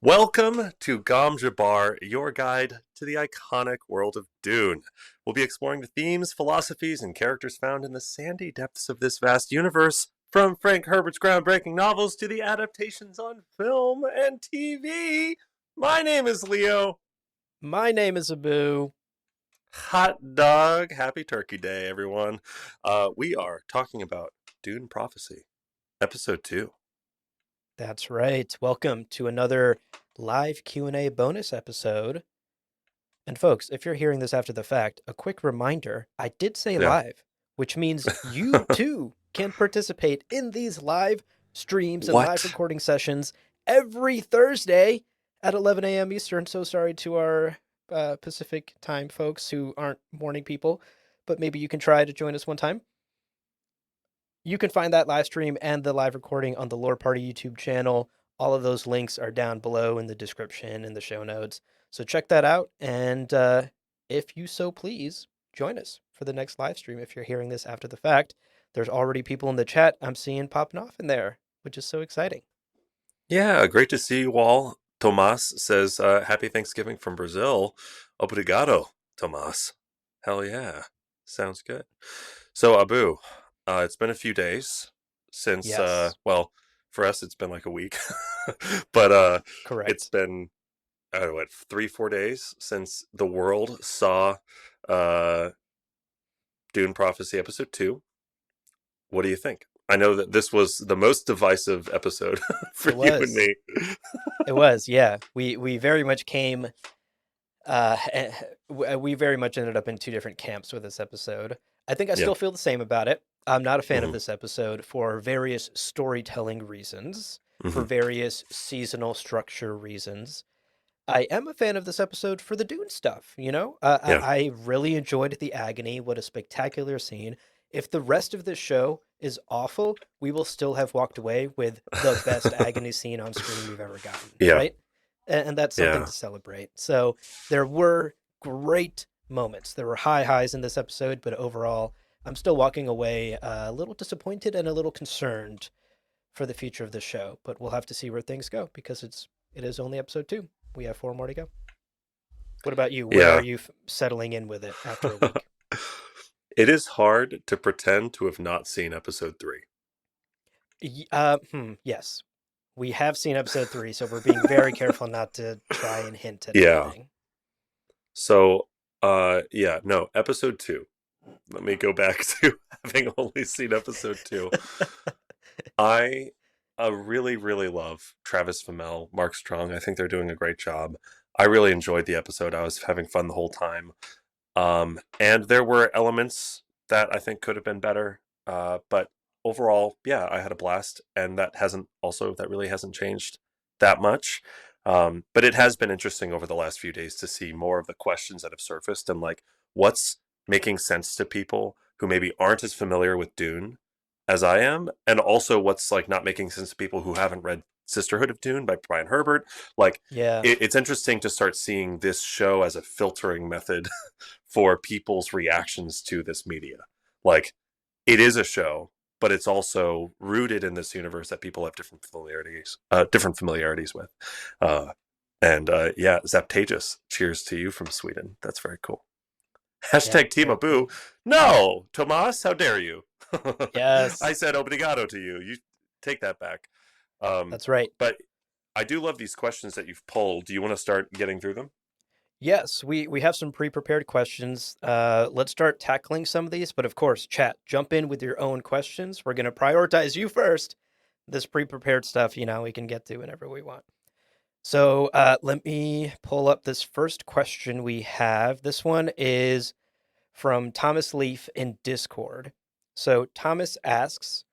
Welcome to Gom Jabbar, your guide to the iconic world of Dune. We'll be exploring the themes, philosophies, and characters found in the sandy depths of this vast universe, from Frank Herbert's groundbreaking novels to the adaptations on film and TV. My name is Leo. My name is Abu. Hot dog. Happy Turkey Day, everyone. We are talking about Dune Prophecy, Episode 2. That's right. Welcome to another live Q&A bonus episode. And folks, if you're hearing this after the fact, a quick reminder, I did say Yeah. live, which means you too can participate in these live streams and live What? recording sessions every Thursday at 11 a.m. Eastern. So sorry to our Pacific time folks who aren't morning people, but maybe you can try to join us one time. You can find that live stream and the live recording on the Lore Party YouTube channel. All of those links are down below in the description and the show notes. So check that out. And if you so please, join us for the next live stream. If you're hearing this after the fact, there's already people in the chat I'm seeing popping off in there, which is so exciting. Yeah, great to see you all. Tomas says, Happy Thanksgiving from Brazil. Obrigado, Tomas. Hell yeah. Sounds good. So, Abu, it's been a few days since, Yes, well, for us, it's been like a week. But it's correct. been, I don't know, what, 3, 4 days since the world saw uh, Dune Prophecy Episode 2. What do you think? I know that this was the most divisive episode for It you and was. me. It was, yeah. We very much came Uh, we very much ended up in two different camps with this episode. I think I Yeah. still feel the same about it. I'm not a fan of Hmm. this episode for various storytelling reasons, for Hmm. various seasonal structure reasons. I am a fan of this episode for the Dune stuff, you know? Yeah. I really enjoyed the agony. What a spectacular scene. If the rest of this show is awful, we will still have walked away with the best agony scene on screen we've ever gotten, Yeah. right? And that's something Yeah. to celebrate. So there were great moments. There were high highs in this episode, but overall, I'm still walking away a little disappointed and a little concerned for the future of the show. But we'll have to see where things go because it is only episode 2. We have 4 more to go. What about you? Where are Yeah. you settling in with it after a week? It is hard to pretend to have not seen episode 3. Yes, we have seen episode 3, so we're being very careful not to try and hint at Yeah. anything. So, yeah, no, episode 2. Let me go back to having only seen episode 2. I really, really love Travis Fimmel, Mark Strong. I think they're doing a great job. I really enjoyed the episode. I was having fun the whole time. And there were elements that I think could have been better. But overall, yeah, I had a blast. And that really hasn't changed that much. But it has been interesting over the last few days to see more of the questions that have surfaced and like what's making sense to people who maybe aren't as familiar with Dune as I am, and also what's like not making sense to people who haven't read Sisterhood of Dune by Brian Herbert. Like Yeah, it's interesting to start seeing this show as a filtering method for people's reactions to this media. Like it is a show, but it's also rooted in this universe that people have different familiarities with. Uh, and yeah, Zaptagus, cheers to you from Sweden. That's very cool. yeah, Hashtag Team very Abu. cool. No, Tomas, how dare you? I Yes, said obrigado to you. You take that back. Um, that's right. but I do love these questions that you've pulled. Do you want to start getting through them? Yes, we have some pre-prepared questions. Let's start tackling some of these, but of course, chat, jump in with your own questions. We're going to prioritize you first. This pre-prepared stuff, we can get to whenever we want. So let me pull up this first question we have. This one is from Thomas Leaf in Discord. So Thomas asks,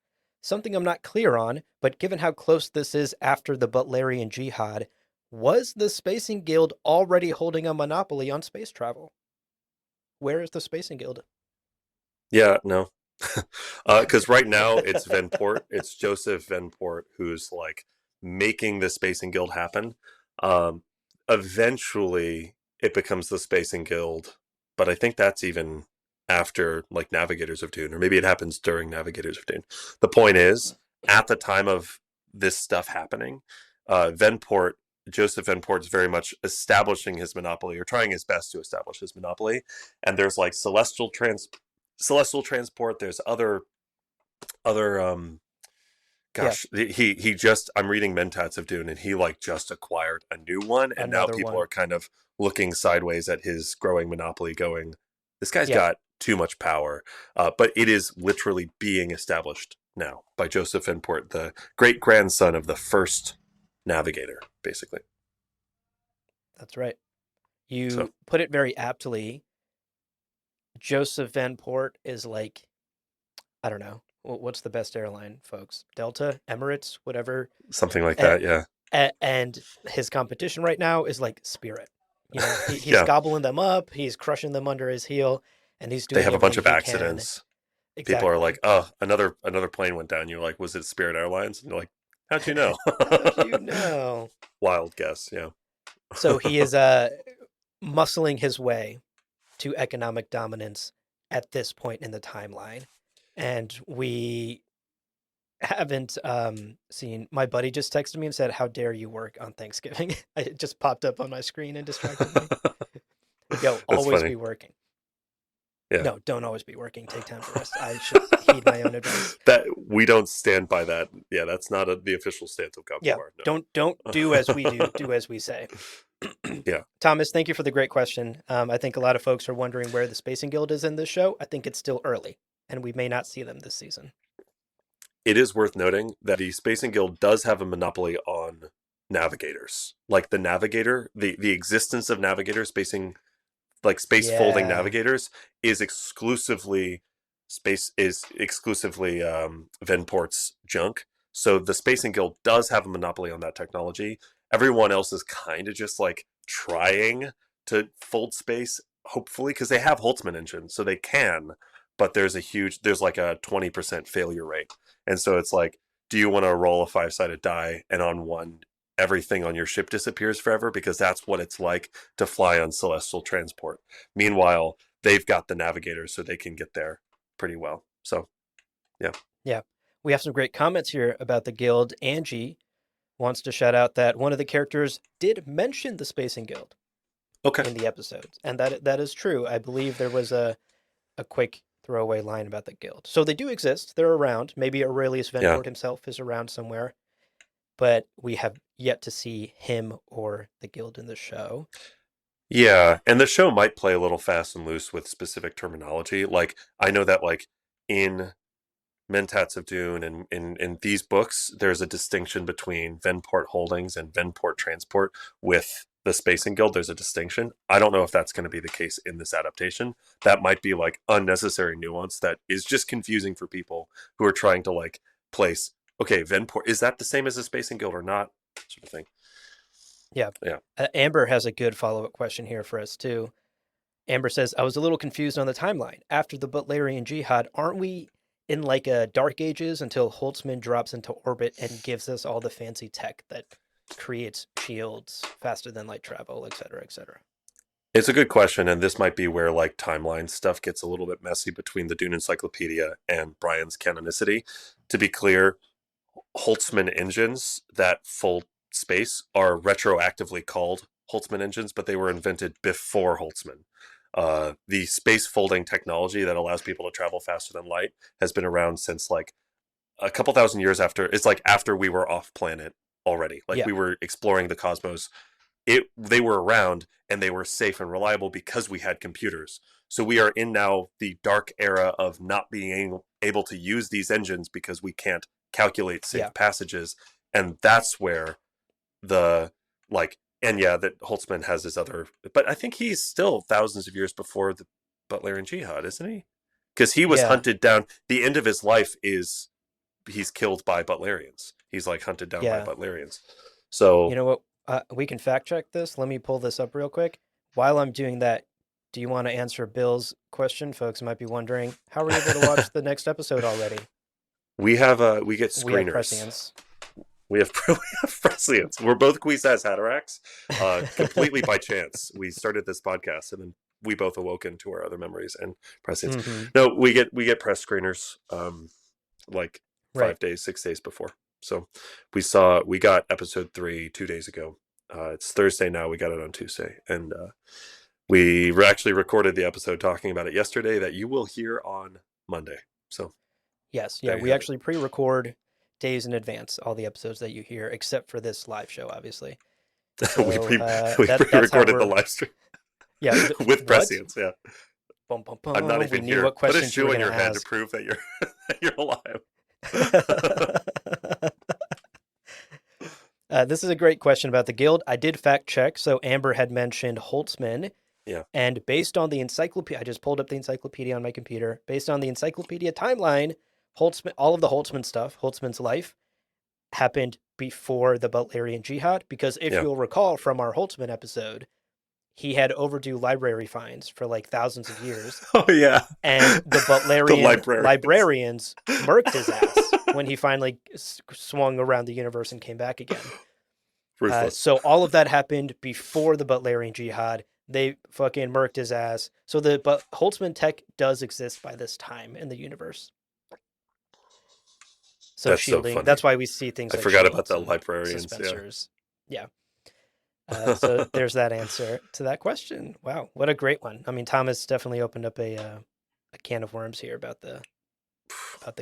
something I'm not clear on, but given how close this is after the Butlerian Jihad, was the Spacing Guild already holding a monopoly on space travel? Where is the Spacing Guild? Yeah, no. Because right now it's Venport. It's Joseph Venport who's like making the Spacing Guild happen. Um, Eventually, it becomes the Spacing Guild, but I think that's even after like Navigators of Dune, or maybe it happens during Navigators of Dune. The point is, at the time of this stuff happening, Venport Joseph N. very much establishing his monopoly, or trying his best to establish his monopoly. And there's like celestial transport. There's other Yeah, gosh, he just, I'm reading Mentats of Dune, and he like just acquired a new one, and now another people one. are kind of looking sideways at his growing monopoly, going, "This guy's Yeah, got too much power." But it is literally being established now by Joseph N. the great grandson of the first navigator, basically. that's right. So You put it very aptly. Joseph Van Port is like, I don't know, what's the best airline, folks? Delta, Emirates, whatever. something like A- that, yeah, and his competition right now is like Spirit. He's yeah. gobbling them up, he's crushing them under his heel, and he's They doing have a bunch everything of he can. accidents. People are like, Exactly. "Oh, another plane went down." You're like, "Was it Spirit Airlines?" And you're like, "How'd you know?" How'd you know? Wild guess, yeah. So he is muscling his way to economic dominance at this point in the timeline. And we haven't seen, my buddy just texted me and said, "How dare you work on Thanksgiving?" It just popped up on my screen and distracted me. Yo, That's always funny. be working. Yeah. No, don't always be working. Take time to rest. I should heed my own advice. That we don't stand by that. Yeah, that's not the official stance of God Yeah, Before. don't do as we do. No. Do as we say. Yeah. Thomas, thank you for the great question. I think a lot of folks are wondering where the Spacing Guild is in this show. I think it's still early, and we may not see them this season. It is worth noting that the Spacing Guild does have a monopoly on navigators. Like the navigator, the existence of navigators, space folding Yeah, navigators is exclusively Venport's junk. So the Spacing Guild does have a monopoly on that technology. Everyone else is kind of just like trying to fold space, hopefully, because they have Holtzman engines, so they can. But there's like a 20% failure rate, and so it's like, do you want to roll a 5-sided die, and on one everything on your ship disappears forever, because that's what it's like to fly on celestial transport. Meanwhile, they've got the navigators, so they can get there pretty well. So, yeah. yeah. We have some great comments here about the guild. Angie wants to shout out that one of the characters did mention the Spacing Guild Okay. in the episodes, and that is true. I believe there was a quick throwaway line about the guild. So they do exist. They're around. Maybe Aurelius Yeah. Venport himself is around somewhere, but we have yet to see him or the guild in the show. Yeah, and the show might play a little fast and loose with specific terminology. Like, I know that, like, in Mentats of Dune and in these books, there's a distinction between Venport Holdings and Venport Transport. With the Spacing Guild, there's a distinction. I don't know if that's going to be the case in this adaptation. That might be like unnecessary nuance that is just confusing for people who are trying to like place, okay, Venport, is that the same as the Spacing Guild or not? Sort of thing. Yeah. Yeah. Amber has a good follow up question here for us, too. Amber says, "I was a little confused on the timeline. After the Butlerian Jihad, aren't we in like a Dark Ages until Holtzman drops into orbit and gives us all the fancy tech that creates shields faster than light travel, et cetera, et cetera?" It's a good question, and this might be where like timeline stuff gets a little bit messy between the Dune Encyclopedia and Brian's canonicity. To be clear, Holtzman engines that fold space are retroactively called Holtzman engines, but they were invented before Holtzman. The space folding technology that allows people to travel faster than light has been around since like a couple thousand years after. It's like after we were off planet already. Like Yeah. we were exploring the cosmos. They were around, and they were safe and reliable because we had computers. So we are in now the dark era of not being able to use these engines because we can't calculate Yeah. safe passages. And that's where the like, and yeah, that Holtzman has his other, but I think he's still thousands of years before the Butlerian Jihad, isn't he? Because he was Yeah. hunted down. The end of his life is he's killed by Butlerians. He's like hunted down by Yeah. Butlerians. You So know what? We can fact check this. Let me pull this up real quick. While I'm doing that, do you want to answer Bill's question? Folks might be wondering, how are we able to watch the next episode already? we get We have screeners. prescience. We have we have prescience. We're both Kwisatz Haderachs, completely by chance. We started this podcast, and then we both awoken to our other memories and prescience. Hmm. No, we get press screeners, like Right. 5 days, 6 days before. So we got episode 3 2 days ago. It's Thursday now. We got it on Tuesday, and we actually recorded the episode talking about it yesterday that you will hear on Monday. So Yes, yeah, there you we have it. actually pre-record days in advance all the episodes that you hear, except for this live show, obviously. we So pre we that's how pre-recorded the we're. live stream Yeah, with what? prescience. Yeah, Bum, bum, I'm not bum. We even knew here. what Put a questions you were shoe in going your to head to ask. prove that you're that you're alive. This is a great question about the guild. I did fact check. So Amber had mentioned Holtzman, Yeah. and based on the encyclopedia, I just pulled up the encyclopedia on my computer. Based on the encyclopedia timeline, Holtzman, all of the Holtzman stuff, Holtzman's life, happened before the Butlerian Jihad. Because if Yeah. you'll recall from our Holtzman episode, he had overdue library fines for like thousands of years, Oh yeah. and the The Butlerian librarians. librarians murked his ass when he finally swung around the universe and came back again. Ruthless. So all of that happened before the Butlerian Jihad. They fucking murked his ass. So but Holtzman tech does exist by this time in the universe. So That's so shielding. funny. That's why we see things I like forgot about shields the and librarians. Yeah. suspensors. Yeah. So there's that answer to that question. Wow, what a great one. I mean, Thomas definitely opened up a can of worms here about the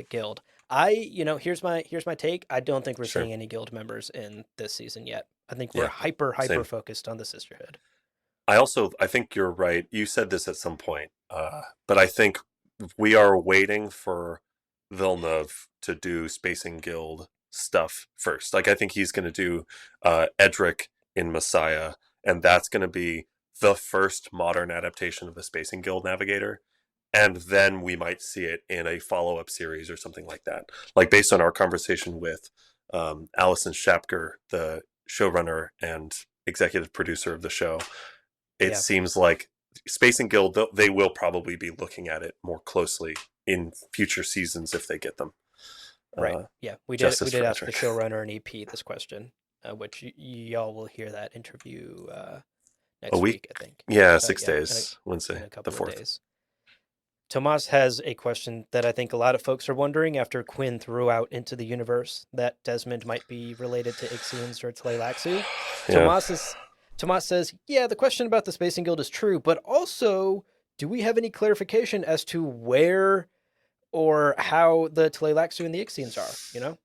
guild. Here's my take. I don't think we're Sure. seeing any guild members in this season yet. I think we're Yeah. hyper Same. focused on the Sisterhood. I think you're right. You said this at some point, but I think we are waiting for Villeneuve to do Spacing Guild stuff first. Like I think he's going to do Edric in Messiah, and that's going to be the first modern adaptation of the Spacing Guild Navigator. And then we might see it in a follow-up series or something like that. Like based on our conversation with Alison Schapker, the showrunner and executive producer of the show, it Yeah. seems like Space and Guild, they will probably be looking at it more closely in future seasons if they get them. Right. Yeah. We did Justice for ask the Edric. showrunner and EP this question, which y'all will hear that interview A next week? week, I think. Yeah, 6 Yeah, days. in Wednesday, a the couple of 4th. days. Tomas has a question that I think a lot of folks are wondering after Quinn threw out into the universe that Desmond might be related to Ixians or Tleilaxu. Yeah. Tomas says, yeah, the question about the Spacing Guild is true, but also, do we have any clarification as to where or how the Tleilaxu and the Ixians are? You know,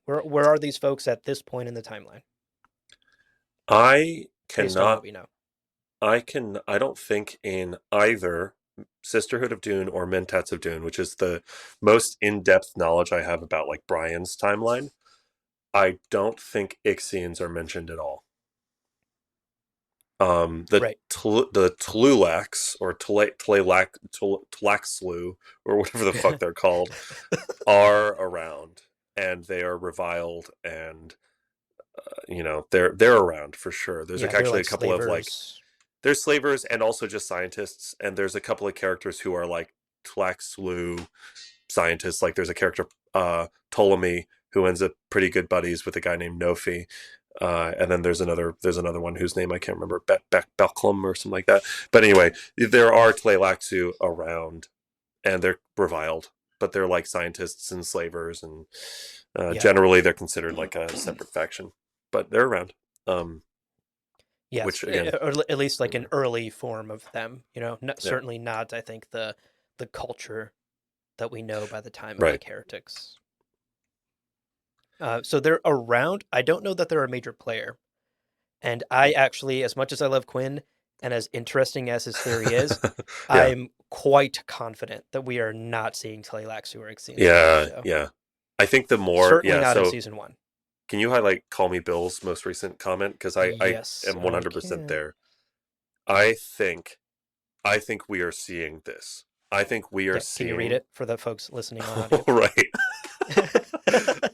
where are these folks at this point in the timeline? I Based on what cannot, we know. I don't think in either Sisterhood of Dune or Mentats of Dune, which is the most in-depth knowledge I have about like Brian's timeline, I don't think Ixians are mentioned at all. Right. The Tlulax or Tlaxlu or whatever the fuck they're called are around, and they are reviled, and they're around for sure. There's Yeah, they're actually a like couple of like slavers. there's slavers and also just scientists, and there's a couple of characters who are like Tlaxlu scientists. Like there's a character Ptolemy who ends up pretty good buddies with a guy named Nofi. And then there's another one whose name I can't remember, Belklum or something like that. But anyway, there are Tleilaxu around, and they're reviled, but they're like scientists and slavers, and Yeah. generally they're considered like a separate faction, but they're around. Yes, Which again, or at least like an early form of them. yeah, Certainly not. I think the culture that we know by the time of right. like heretics. So they're around. I don't know that they're a major player. And I actually, as much as I love Quinn, and as interesting as his theory is, Yeah, I'm quite confident that we are not seeing Tleilaxu or Ixians in the yeah, show. yeah. I think the more, Certainly not in So season one. can you highlight Call Me Bill's most recent comment? Because I Yes, am I 100% can. there. I think we are seeing this. I think we are Yeah, seeing. can you read it for the folks listening on audio? Right.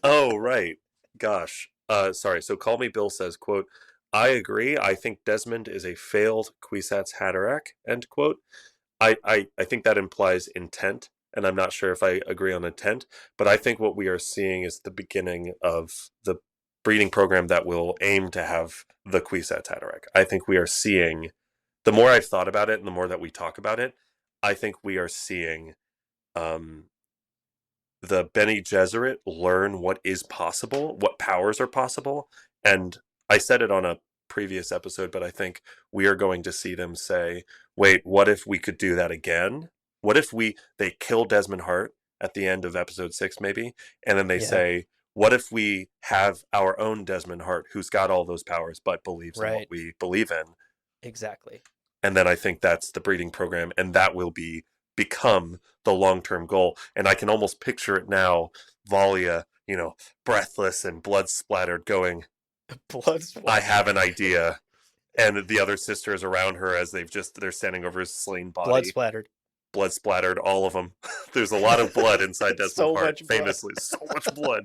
Oh, right. Gosh. Sorry. So Call Me Bill says, quote, I agree. I think Desmond is a failed Kwisatz Haderach, end quote. I think that implies intent, and I'm not sure if I agree on intent, but I think what we are seeing is the beginning of the breeding program that will aim to have the Kwisatz Haderach. I think we are seeing, the more I've thought about it and the more that we talk about it, I think we are seeing the Bene Gesserit learn what is possible, what powers are possible. And I said it on a previous episode, but I think we are going to see them say, wait, what if we could do that again? What if they kill Desmond Hart at the end of episode 6 maybe, and then they Yeah, say, what if we have our own Desmond Hart who's got all those powers but believes in what right. we believe in? Exactly. And then I think that's the breeding program, and that will become the long-term goal. And I can almost picture it now, Valia, breathless and blood splattered, going, Blood I splatter. have an idea. And the other sisters around her, as they're standing over his slain Blood body, splattered. blood splattered, all of them. There's a lot of blood inside Desmond So Hart, much blood. famously, so much blood.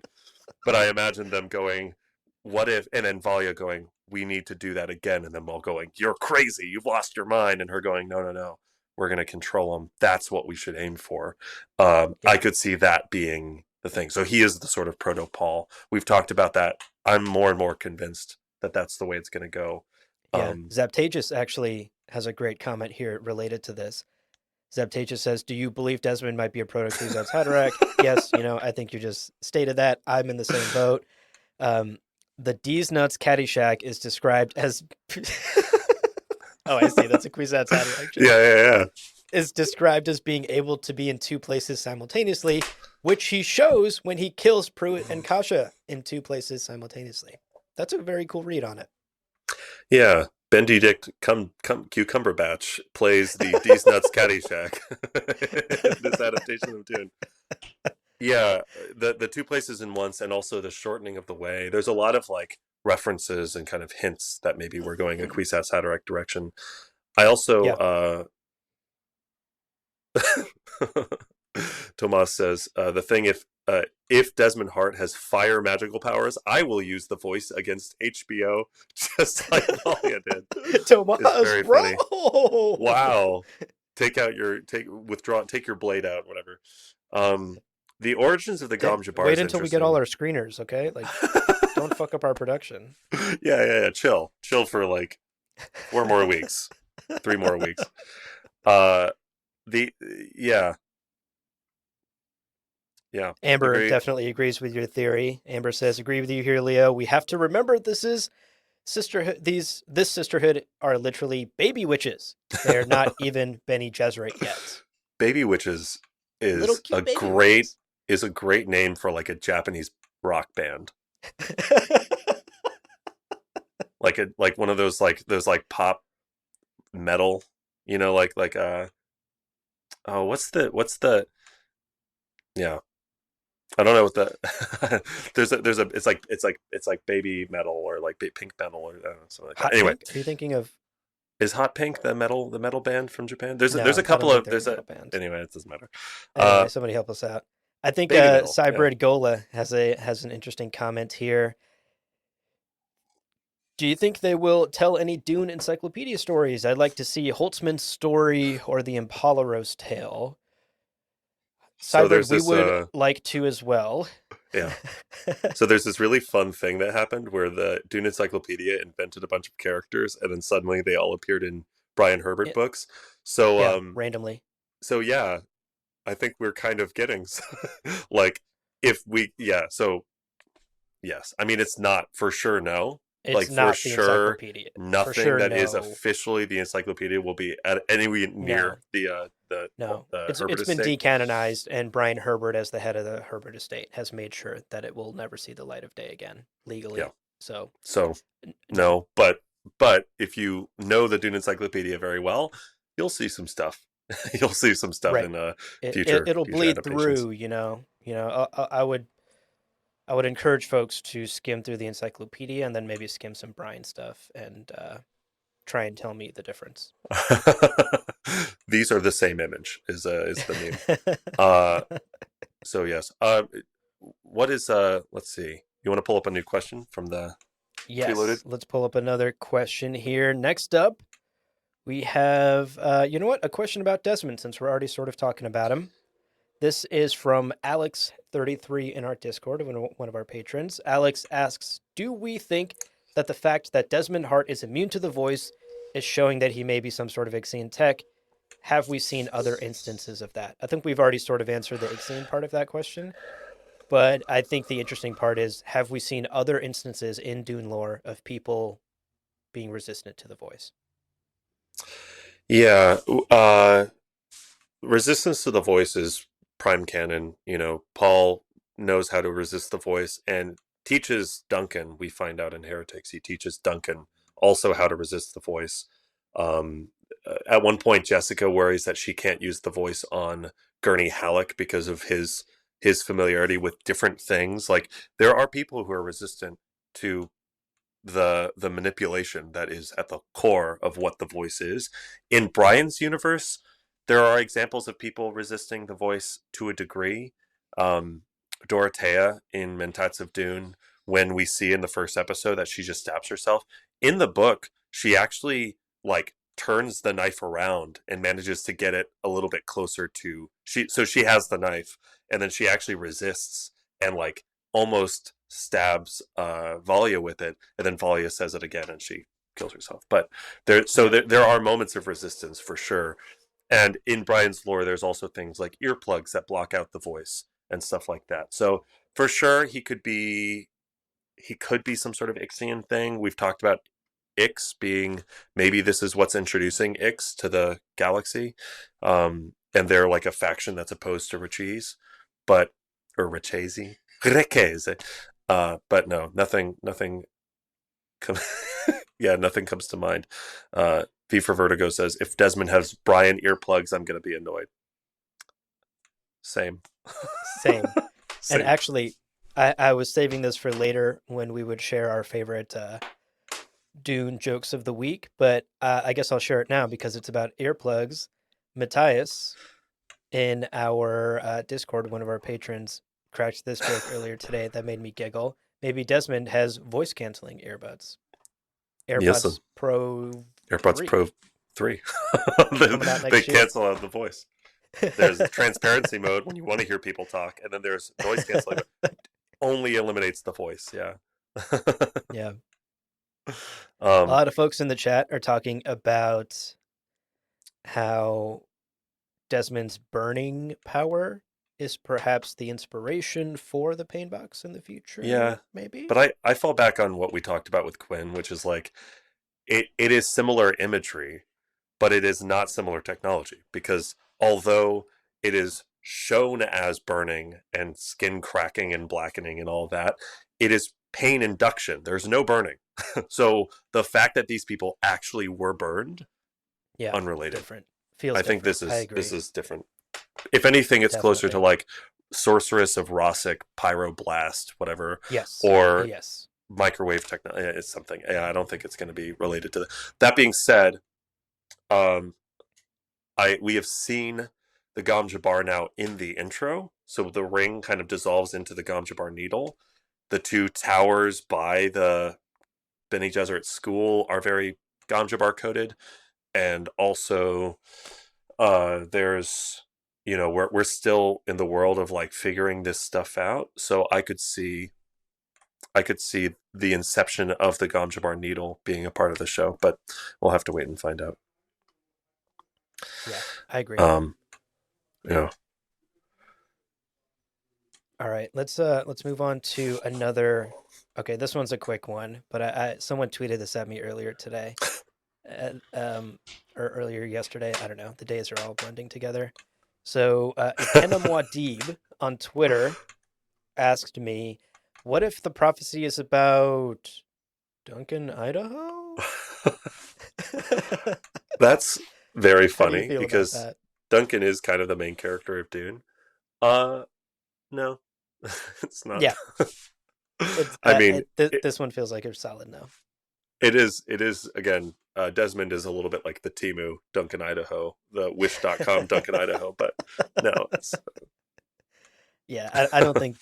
But I imagine them going, what if, and then Valia going, we need to do that again. And them all going, you're crazy. You've lost your mind. And her going, no, no, no. We're going to control them. That's what we should aim for. I Yeah. could see that being the thing. So he is the sort of proto Paul. We've talked about that. I'm more and more convinced that that's the way it's going to go. Yeah. Um, Zaptages actually has a great comment here related to this. Zaptages says, do you believe Desmond might be a proto-Kwisatz Haderach? Yes, I think you just stated that. I'm in the same boat. The D's Nuts Caddyshack is described as... Oh, I see. That's a Kwisatz Haderach joke. yeah. Is described as being able to be in two places simultaneously, which he shows when he kills Pruitt and Kasha in two places simultaneously. That's a very cool read on it. Yeah. Benedict Cucumberbatch plays the D's Nuts Caddyshack in this adaptation of Dune. Yeah, the two places in once, and also the shortening of the way. There's a lot of like references and kind of hints that maybe we're going a Kwisatz Haderach direction. I Yeah. also Tomas says the thing if Desmond Hart has fire magical powers, I will use the voice against HBO just like Valia did. Tomas, It's very bro. funny. Wow. Take your blade out, whatever. The origins of the Gom Jabbar Wait is until we get all interesting. our screeners, okay? Like, don't fuck up our production. Yeah. Chill for like 4 more weeks, 3 more weeks. Uh, the yeah. Amber Agree. definitely agrees with your theory. Amber says, agree with you here, Leo. We have to remember this is sisterhood. This sisterhood are literally baby witches. They are not even Bene Gesserit yet. Baby Witches Little is cute baby witches. a great name for like a Japanese rock band. Like one of those pop metal, oh, yeah. I don't know what the it's like baby metal or like pink metal or I don't know, something like that. Hot Anyway, Pink? Are you thinking of? is Hot Pink the metal band from Japan? There's a No, I don't couple think of they're a there's a metal band. anyway, it doesn't matter. Anyway, somebody help us out. I think Baby metal, yeah. Cybrid Gola has an interesting comment here. Do you think they will tell any Dune encyclopedia stories? I'd like to see Holtzman's story or the Impalaros tale. So Cybrid, there's we this would like to as well. yeah. So there's this really fun thing that happened where the Dune Encyclopedia invented a bunch of characters, and then suddenly they all appeared in Brian Herbert Yeah, books. So yeah, randomly. so yeah, I think we're kind of getting like if we so yes. I mean it's not for sure no. It's Like for not the sure encyclopedia. For nothing sure, that is no. officially the encyclopedia will be at anywhere No. near the No. Herbert It's been estate. decanonized, and Brian Herbert, as the head of the Herbert estate, has made sure that it will never see the light of day again Yeah. legally. So So no. no, but if you know the Dune Encyclopedia very well, you'll see some stuff. You'll see some stuff Right. in It'll future bleed adaptations. through, I would encourage folks to skim through the encyclopedia and then maybe skim some Brian stuff and try and tell me the difference. These are the same image is the meme. Uh, so yes. What is let's see. You want to pull up a new question from the preloaded? Yes, let's pull up another question here. Next up, we have you know what? A question about Desmond, since we're already sort of talking about him. This is from Alex33 in our Discord, one of our patrons. Alex asks, do we think that the fact that Desmond Hart is immune to the voice is showing that he may be some sort of Ixian tech? Have we seen other instances of that? I think we've already sort of answered the Ixian part of that question. But I think the interesting part is, have we seen other instances in Dune lore of people being resistant to the voice. Yeah, resistance to the voice is prime canon. Paul knows how to resist the voice and teaches Duncan. We find out in Heretics, he teaches Duncan also how to resist the voice. Um, at one point, Jessica worries that she can't use the voice on Gurney Halleck because of his familiarity with different things. Like, there are people who are resistant to the manipulation that is at the core of what the voice is. In Brian's universe, there are examples of people resisting the voice to a degree. Um, Dorothea in Mentats of Dune, when we see in the first episode that she just stabs herself. In the book, she actually like turns the knife around and manages to get it a little bit closer to she has the knife and then she actually resists and like almost stabs Valia with it, and then Valia says it again and she kills herself. But there are moments of resistance for sure. And in Brian's lore, there's also things like earplugs that block out the voice and stuff like that. So for sure, he could be some sort of Ixian thing. We've talked about Ix being maybe this is what's introducing Ix to the galaxy, and they're like a faction that's opposed to Rachese, but or Rachese, Rechese. But no, nothing. Yeah, nothing comes to mind. V for Vertigo says, if Desmond has Brian earplugs, I'm going to be annoyed. Same. Same. And actually, I was saving this for later when we would share our favorite Dune jokes of the week, but I guess I'll share it now because it's about earplugs. Matthias, in our Discord, one of our patrons, cracked this joke earlier today that made me giggle. Maybe Desmond has voice canceling earbuds. Yes, AirPods Pro AirPods 3 Pro 3. coming out They next year. cancel out the voice. There's transparency mode when you want to hear people talk, and then there's noise canceling. Only eliminates the voice. Yeah. Yeah. A lot of folks in the chat are talking about how Desmond's burning power is perhaps the inspiration for the pain box in the future. Yeah, maybe. but I fall back on what we talked about with Quinn, which is like it is similar imagery, but it is not similar technology, because although it is shown as burning and skin cracking and blackening and all that, it is pain induction. There's no burning. So the fact that these people actually were burned, Yeah, unrelated. different. Feels I think different. this is different. If anything, it's closer to Definitely. like Sorceress of Rossic, Pyroblast, whatever, Yes. or Yes. microwave technology. It's something. Yeah, I don't think it's going to be related to that. That being said, we have seen the Gom Jabbar now in the intro, so the ring kind of dissolves into the Gom Jabbar needle. The two towers by the Bene Gesserit school are very Gom Jabbar coded, and also there's we're still in the world of like figuring this stuff out. So I could see the inception of the Gom Jabbar needle being a part of the show, but we'll have to wait and find out. Yeah, I agree. Yeah. All right, let's move on to another. Okay, this one's a quick one, but someone tweeted this at me earlier today, or earlier yesterday. I don't know. The days are all blending together. So Ikena Muad'Dib on Twitter asked me, "What if the prophecy is about Duncan, Idaho?" That's very How do you funny feel about because that? Duncan is kind of the main character of Dune. No, it's not. Yeah, it's. I mean, This one feels like a solid no. it is. It is again. Desmond is a little bit like the Timu Duncan Idaho, the Wish.com Duncan Idaho, but no, it's. Yeah, I don't think.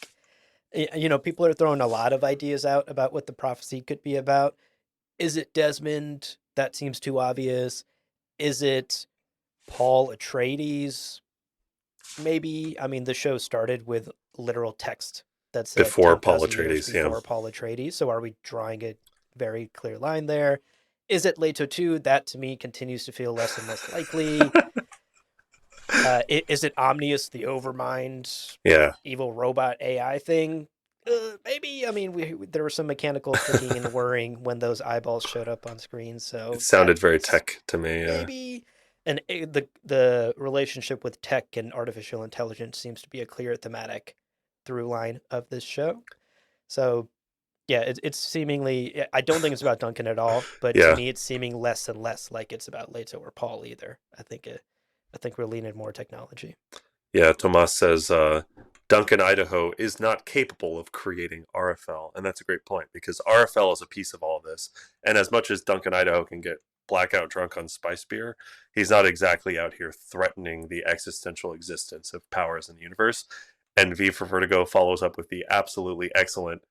People are throwing a lot of ideas out about what the prophecy could be about. Is it Desmond? That seems too obvious. Is it Paul Atreides? Maybe. I mean, the show started with literal text that said Before Paul 10,000 years Atreides, yeah. before Paul Atreides. So are we drawing a very clear line there? Is it Leto 2? That to me continues to feel less and less likely. Is it Omnius, the Overmind, Yeah. evil robot AI thing? Maybe. I mean, there was some mechanical clicking and whirring when those eyeballs showed up on screen, It so sounded very that's tech to me. maybe. And the relationship with tech and artificial intelligence seems to be a clear thematic through line of this show. So yeah, it's seemingly. I don't think it's about Duncan at all, but to Yeah. me, it's seeming less and less like it's about Leto or Paul either. I think we're leaning more technology. Yeah, Tomas says Duncan, Idaho is not capable of creating RFL. And that's a great point because RFL is a piece of all this. And as much as Duncan, Idaho can get blackout drunk on spice beer, he's not exactly out here threatening the existential existence of powers in the universe. And V for Vertigo follows up with the absolutely excellent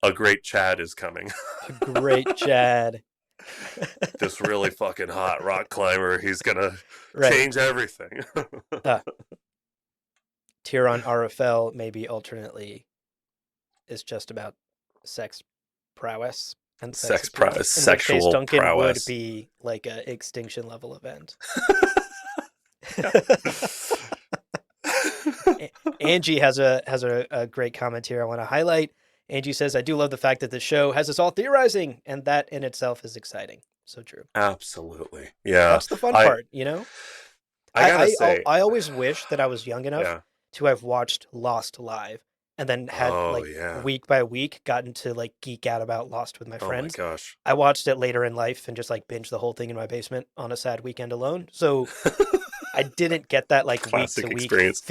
"A great Chad is coming." A great Chad. This really fucking hot rock climber. He's going to Right. change everything. Uh, Tyrion RFL maybe alternately is just about sex prowess and sex appeal. In which case, Sexual Duncan would prowess. be like a extinction level event. Yeah. Angie has a great comment here I want to highlight. Angie says, "I do love the fact that the show has us all theorizing, and that in itself is exciting." So true. Absolutely. Yeah. That's the fun I part, you know. I gotta say, I always wish that I was young enough yeah. to have watched Lost live, and then had Oh like yeah. week by week gotten to like geek out about Lost with my Oh my friends. gosh. I watched it later in life and just like binged the whole thing in my basement on a sad weekend alone. So I didn't get that like week to Classic week experience.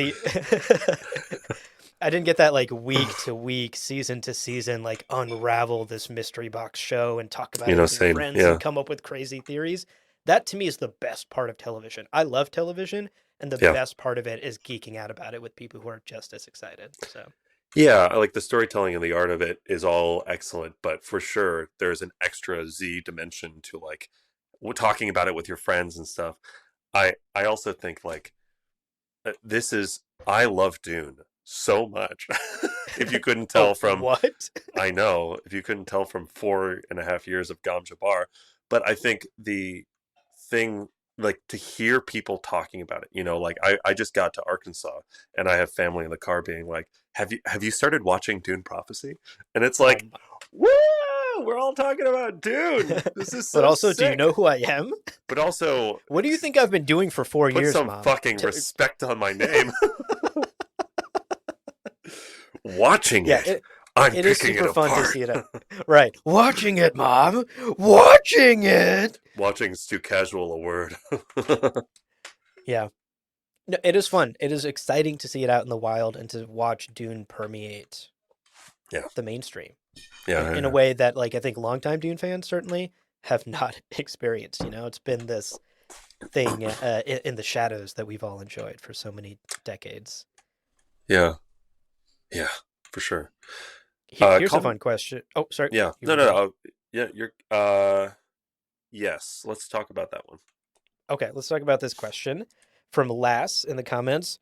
I didn't get that like week to week, season to season, like unravel this mystery box show and talk about You it know, with your same. friends and Yeah. come up with crazy theories. That to me is the best part of television. I love television, and the Yeah. best part of it is geeking out about it with people who are just as excited. So Yeah, I like the storytelling and the art of it is all excellent, but for sure there's an extra Z dimension to like talking about it with your friends and stuff. I also think like this is I love Dune so much. If you couldn't oh, tell from what? I know if you couldn't tell from 4.5 years of Gom Jabbar, but I think the thing like to hear people talking about it, like I just got to Arkansas and I have family in the car being like, have you started watching Dune Prophecy? And it's like, Um, woo, we're all talking about Dune. This is but so also, do you sick. know who I am? But also What do you think I've been doing for 4 put years, some Mom? fucking respect on my name. Watching Yeah, it. I'm it is picking it super fun to apart. see it. Right. Watching it, Mom. Watching it. Watching is too casual a word. Yeah. No, it is fun. It is exciting to see it out in the wild and to watch Dune permeate Yeah. the mainstream in a Yeah. way that, like, I think longtime Dune fans certainly have not experienced. It's been this thing in the shadows that we've all enjoyed for so many decades. Yeah. Yeah, for sure. Here's a Call. fun question. Oh, sorry. Yeah. You No, were no, gonna. no. Yeah, you're yes, let's talk about that one. Okay, let's talk about this question from Lass in the comments.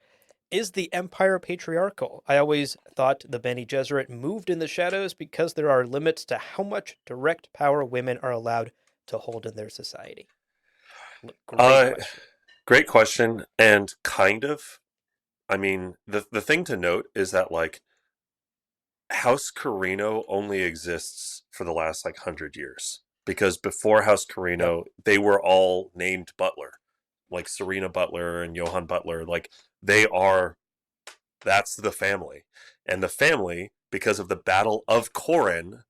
Is the empire patriarchal? I always thought the Bene Gesserit moved in the shadows because there are limits to how much direct power women are allowed to hold in their society. Great Uh question. Great question and kind of. I mean, the thing to note is that like House Carino only exists for the last like 100 years because before House Yep. Carino, they were all named Butler. Like Serena Butler and Johann Butler, like they are that's the family. And the family, because of the Battle of Corin,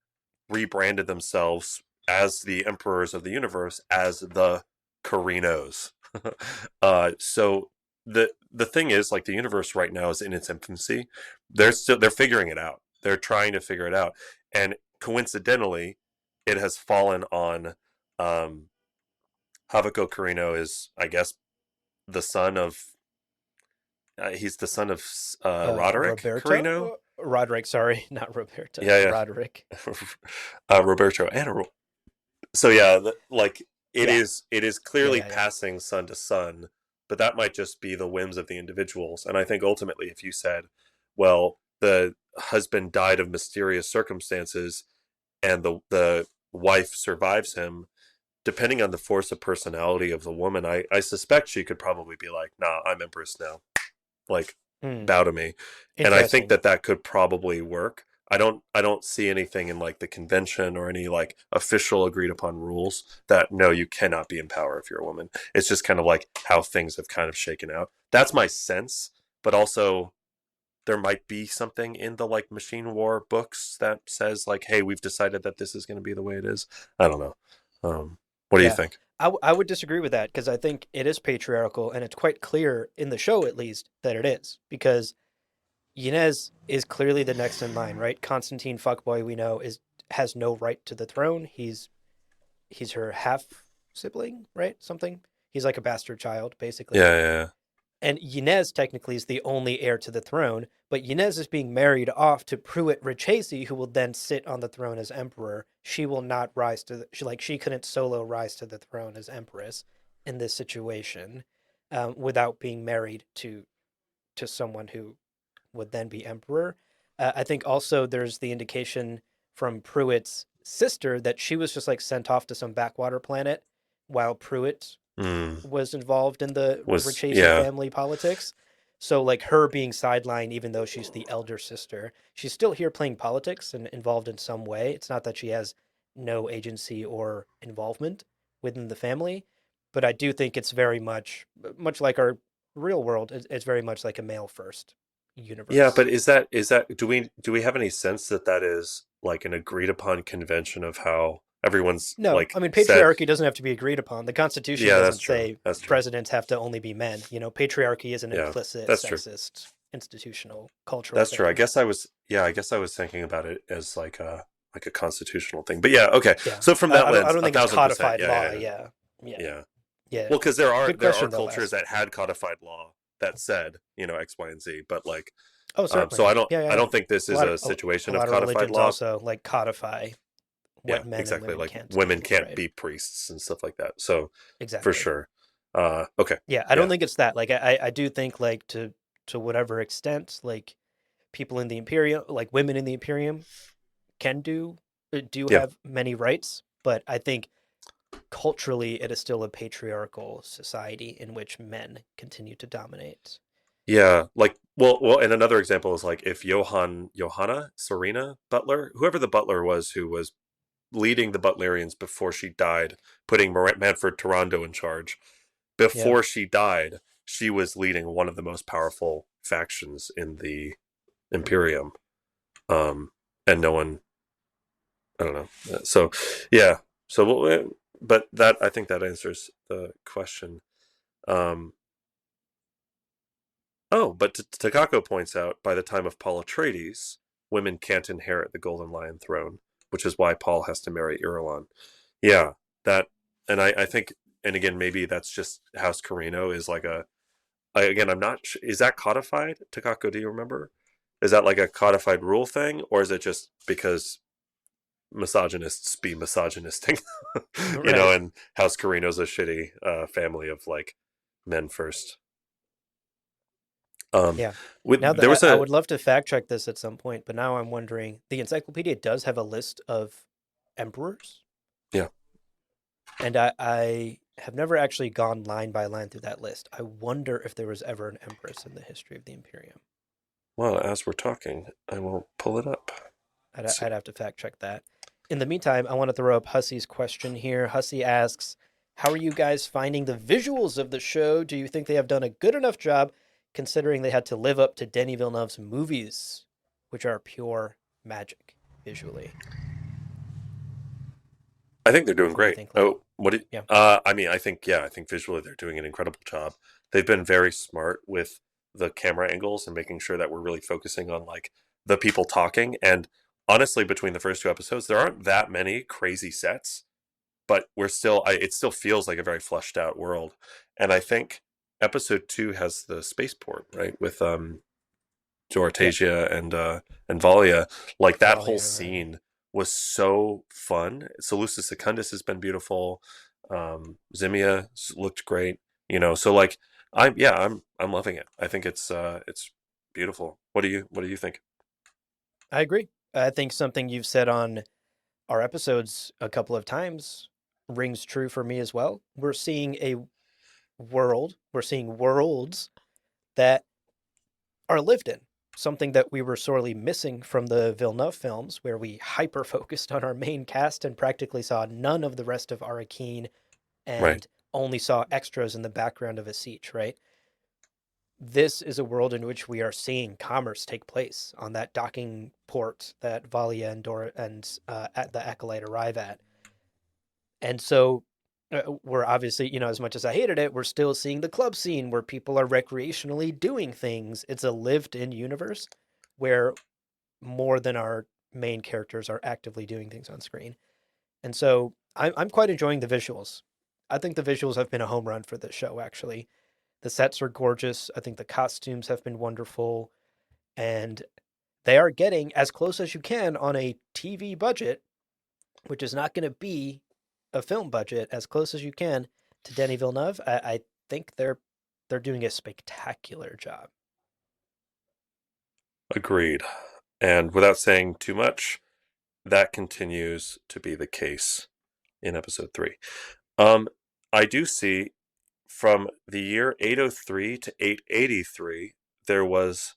rebranded themselves as the emperors of the universe as the Carinos. So the thing is, like the universe right now is in its infancy. They're figuring it out. They're trying to figure it out, and coincidentally, it has fallen on Havako Carino is, I guess, the son of he's the son of Roderick Carino. Roderick, sorry, not Roberto. Yeah, Roderick. yeah. Roberto and so yeah, like Yeah. it is Yeah, clearly yeah, yeah. passing son to son, but that might just be the whims of the individuals. And I think ultimately, if you said, well, the husband died of mysterious circumstances, and the wife survives him, depending on the force of personality of the woman, I suspect she could probably be like, nah, I'm empress now, like Hmm. bow to me. And I think Interesting. that that could probably work. I don't see anything in like the convention or any like official agreed upon rules that no, you cannot be in power if you're a woman. It's just kind of like how things have kind of shaken out. That's my sense, but also there might be something in the like machine war books that says like, hey, we've decided that this is going to be the way it is. I don't know. What do you Yeah, think? I would disagree with that because I think it is patriarchal, and it's quite clear in the show, at least, that it is. Because Yanez is clearly the next in line, right? Constantine fuckboy, we know, is has no right to the throne. He's her half sibling, right? Something. He's like a bastard child, basically. Yeah, yeah, And Yanez technically is the only heir to the throne, but Yanez is being married off to Pruitt Richesi, who will then sit on the throne as emperor. She will not rise to she couldn't solo rise to the throne as empress in this situation, without being married to someone who would then be emperor. I think also there's the indication from Pruitt's sister that she was just like sent off to some backwater planet while Pruitt yeah. was involved in the Richesi Yeah, family politics. So like her being sidelined, even though she's the elder sister, she's still here playing politics and involved in some way. It's not that she has no agency or involvement within the family, but I do think it's very much like our real world. It's very much like a male first yeah, universe. but is that do we have any sense that that is like an agreed upon convention of how everyone's No, I like mean said? patriarchy doesn't have to be agreed upon. The Constitution Yeah, that's doesn't true. say That's true. presidents have to only be men. Patriarchy is an Yeah, implicit, that's true. sexist, institutional, cultural That's true. I thing. guess I was yeah, I guess I was thinking about it as like a constitutional thing. But yeah, okay. Yeah, So from that I lens, don't a think it's thousand percent. codified Yeah, law. yeah, yeah. Yeah, yeah, Yeah. yeah. Well, because there are Good there are question though, cultures Les. that had codified law that said, X, Y, and Z, but like Oh, so certainly. I don't Yeah, yeah, I yeah. don't think this A is lot of a a situation of lot of codified religions law. also like codify Yeah, what men and exactly. women Like can women do. can't Right. be priests and stuff like that. So for Exactly. sure. Okay. Yeah, I don't Yeah. think it's that. Like, I do think like to whatever extent, like people in the Imperium, like women in the Imperium, can do Yeah. have many rights, but I think culturally it is still a patriarchal society in which men continue to dominate. Yeah. Like well, and another example is like if Johanna, Serena Butler, whoever the butler was who was leading the Butlerians before she died, putting Manfred Tarando in charge. Yeah. Before she died, she was leading one of the most powerful factions in the Imperium. Um, and no one, I don't know. So, yeah. But that I think that answers the question. Um, but Takako points out by the time of Paul Atreides, women can't inherit the Golden Lion throne, which is why Paul has to marry Irulan. Yeah, that, and I think, and again, maybe that's just House Carino is like again, I'm not, is that codified? Takako, do you remember? Is that like a codified rule thing, or is it just because misogynists be misogynisting? Right. And House Carino's a shitty family of like men first. Um, Yeah. Now there was that I a would love to fact check this at some point, but now I'm wondering, the encyclopedia does have a list of emperors, yeah. and I have never actually gone line by line through that list. I wonder if there was ever an empress in the history of the Imperium. Well, as we're talking, I will pull it up. Let's see. I'd have to fact check that. In the meantime, I want to throw up Hussey's question here. Hussey asks, how are you guys finding the visuals of the show? Do you think they have done a good enough job considering they had to live up to Denis Villeneuve's movies, which are pure magic visually? I think they're doing What do you great. think, Les? Oh, what did? Yeah. I mean, I think visually they're doing an incredible job. They've been very smart with the camera angles and making sure that we're really focusing on like the people talking. And honestly, between the first two episodes, there aren't that many crazy sets, but it still feels like a very fleshed out world. And I think episode two has the spaceport, right, with Yeah. Dortasia and Valia. Like that whole Valia, right. scene was so fun. Salusa Secundus has been beautiful. Zimia looked great. So like I'm loving it. I think it's beautiful. What do you think? I agree. I think something you've said on our episodes a couple of times rings true for me as well. We're seeing worlds that are lived in. something that we were sorely missing from the Villeneuve films, where we hyper focused on our main cast and practically saw none of the rest of Arrakeen Right. and only saw extras in the background of a siege, right? This is a world in which we are seeing commerce take place on that docking port that Valia and at the Acolyte arrive at. And so we're obviously, as much as I hated it, we're still seeing the club scene where people are recreationally doing things. It's a lived in universe where more than our main characters are actively doing things on screen. And so I'm quite enjoying the visuals. I think the visuals have been a home run for this show, actually. The sets are gorgeous. I think the costumes have been wonderful. And they are getting as close as you can on a TV budget, which is not going to be a film budget, as close as you can to Denis Villeneuve. I think they're doing a spectacular job. Agreed. And without saying too much, that continues to be the case in episode 3. Um, I do see from the year 803 to 883, there was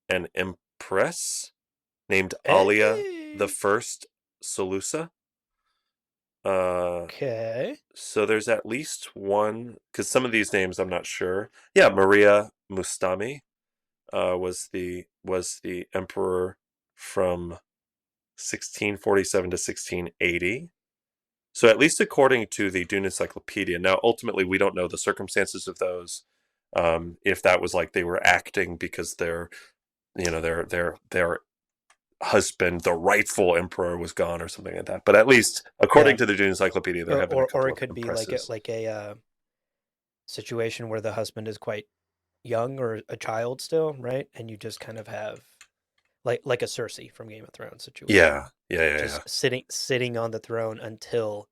an empress named Alia the Hey, First Solusa. Uh, okay, so there's at least one, because some of these names I'm not sure. Yeah, Maria Mustami was the emperor from 1647 to 1680. So at least according to the Dune Encyclopedia. Now, ultimately, we don't know the circumstances of those. If that was like they were acting because their husband, the rightful emperor, was gone or something like that. But at least according yeah, to the Dune Encyclopedia, there have been a or couple it of could be empresses. like a situation where the husband is quite young or a child still, right? And you just kind of have like a Cersei from Game of Thrones situation, Yeah, yeah, yeah, yeah. just sitting on the throne until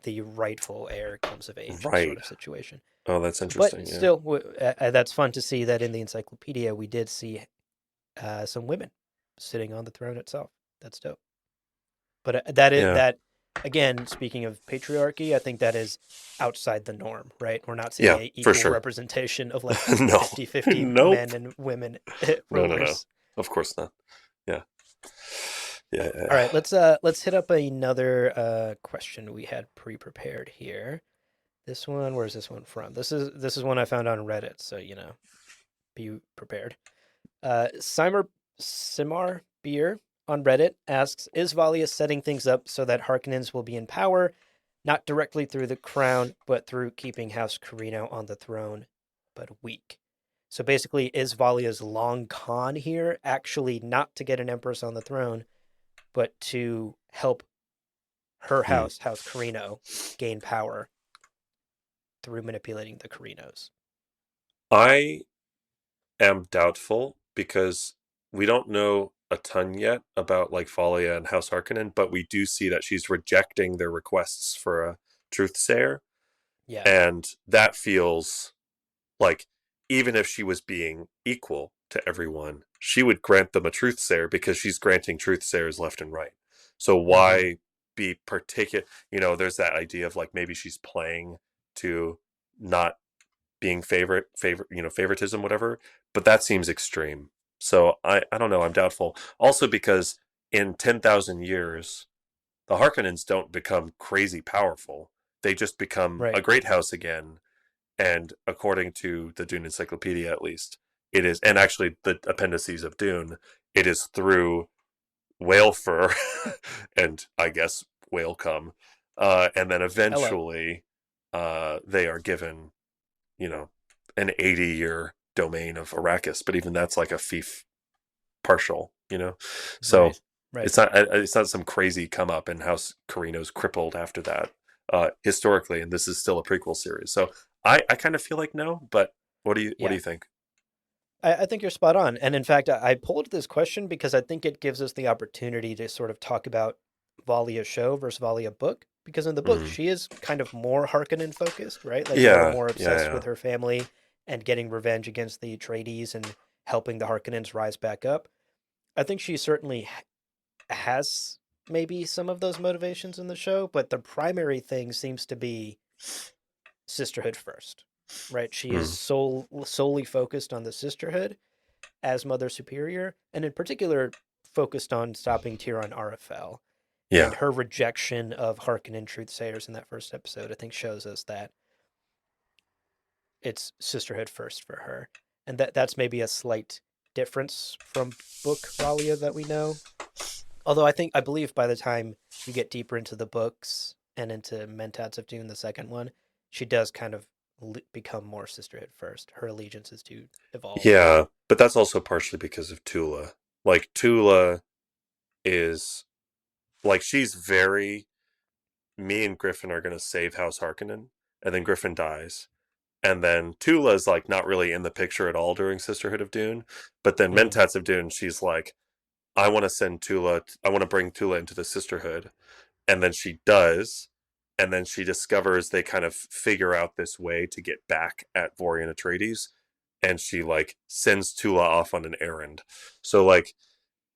the rightful heir comes of age, sort Right. of situation. Oh, that's But interesting. Yeah, still, that's fun to see that in the encyclopedia we did see some women sitting on the throne itself. That's dope. But yeah, that again, speaking of patriarchy, I think that is outside the norm, right? We're not seeing yeah, a for equal sure. representation of like No, 50-50 nope. men and women No, no, no. rulers. Of course not. Yeah, yeah, All yeah. right, let's hit up another question we had pre-prepared here. This one, where's this one from? This is one I found on Reddit, so be prepared. Simar Beer on Reddit asks, "Is Valia setting things up so that Harkonnens will be in power, not directly through the crown, but through keeping House Carino on the throne, but weak?" So basically, is Valia's long con here actually not to get an empress on the throne, but to help her Hmm. house, House Carino, gain power through manipulating the Carinos? I am doubtful because we don't know a ton yet about like Falia and House Harkonnen, but we do see that she's rejecting their requests for a truthsayer, Yeah. and that feels like even if she was being equal to everyone, she would grant them a truthsayer because she's granting truthsayers left and right. So Mm-hmm. why be particular? There's that idea of like maybe she's playing to not being favoritism, whatever. But that seems extreme. So I don't know. I'm doubtful. Also because in 10,000 years, the Harkonnens don't become crazy powerful. They just become a Right. great house again, and according to the Dune Encyclopedia, at least, it is, and actually the appendices of Dune, it is through whale fur and I guess whale cum, and then Hello. eventually, they are given, you know, an 80-year domain of Arrakis, but even that's like a fief partial. So Right. Right. it's not some crazy come up and House Carino's crippled after that, historically, and this is still a prequel series. So I kind of feel like no, but what do you Yeah. think? I think you're spot on. And in fact, I pulled this question because I think it gives us the opportunity to sort of talk about Valia show versus Valia book. Because in the book, Mm. she is kind of more Harkonnen focused, right? Like a little Yeah, more yeah, obsessed yeah. with her family and getting revenge against the Atreides and helping the Harkonnens rise back up. I think she certainly has maybe some of those motivations in the show, but the primary thing seems to be Sisterhood first, right? She is Mm. solely focused on the Sisterhood, as Mother Superior, and in particular focused on stopping Tyrion RFL. Yeah. And her rejection of Harkonnen truthsayers in that first episode, I think, shows us that it's sisterhood first for her. And that's maybe a slight difference from book Valia that we know. Although I believe by the time you get deeper into the books and into Mentats of Dune, the second one, she does kind of become more sisterhood first. Her allegiances do evolve. Yeah, but that's also partially because of Tula. Like Tula is like she's very me and Griffin are going to save House Harkonnen, and then Griffin dies. And then Tula's like not really in the picture at all during Sisterhood of Dune, but then Mm. Mentats of Dune, she's like, I want to send Tula, I want to bring Tula into the Sisterhood, and then she does, and then she discovers they kind of figure out this way to get back at Vorian Atreides, and she like sends Tula off on an errand. So like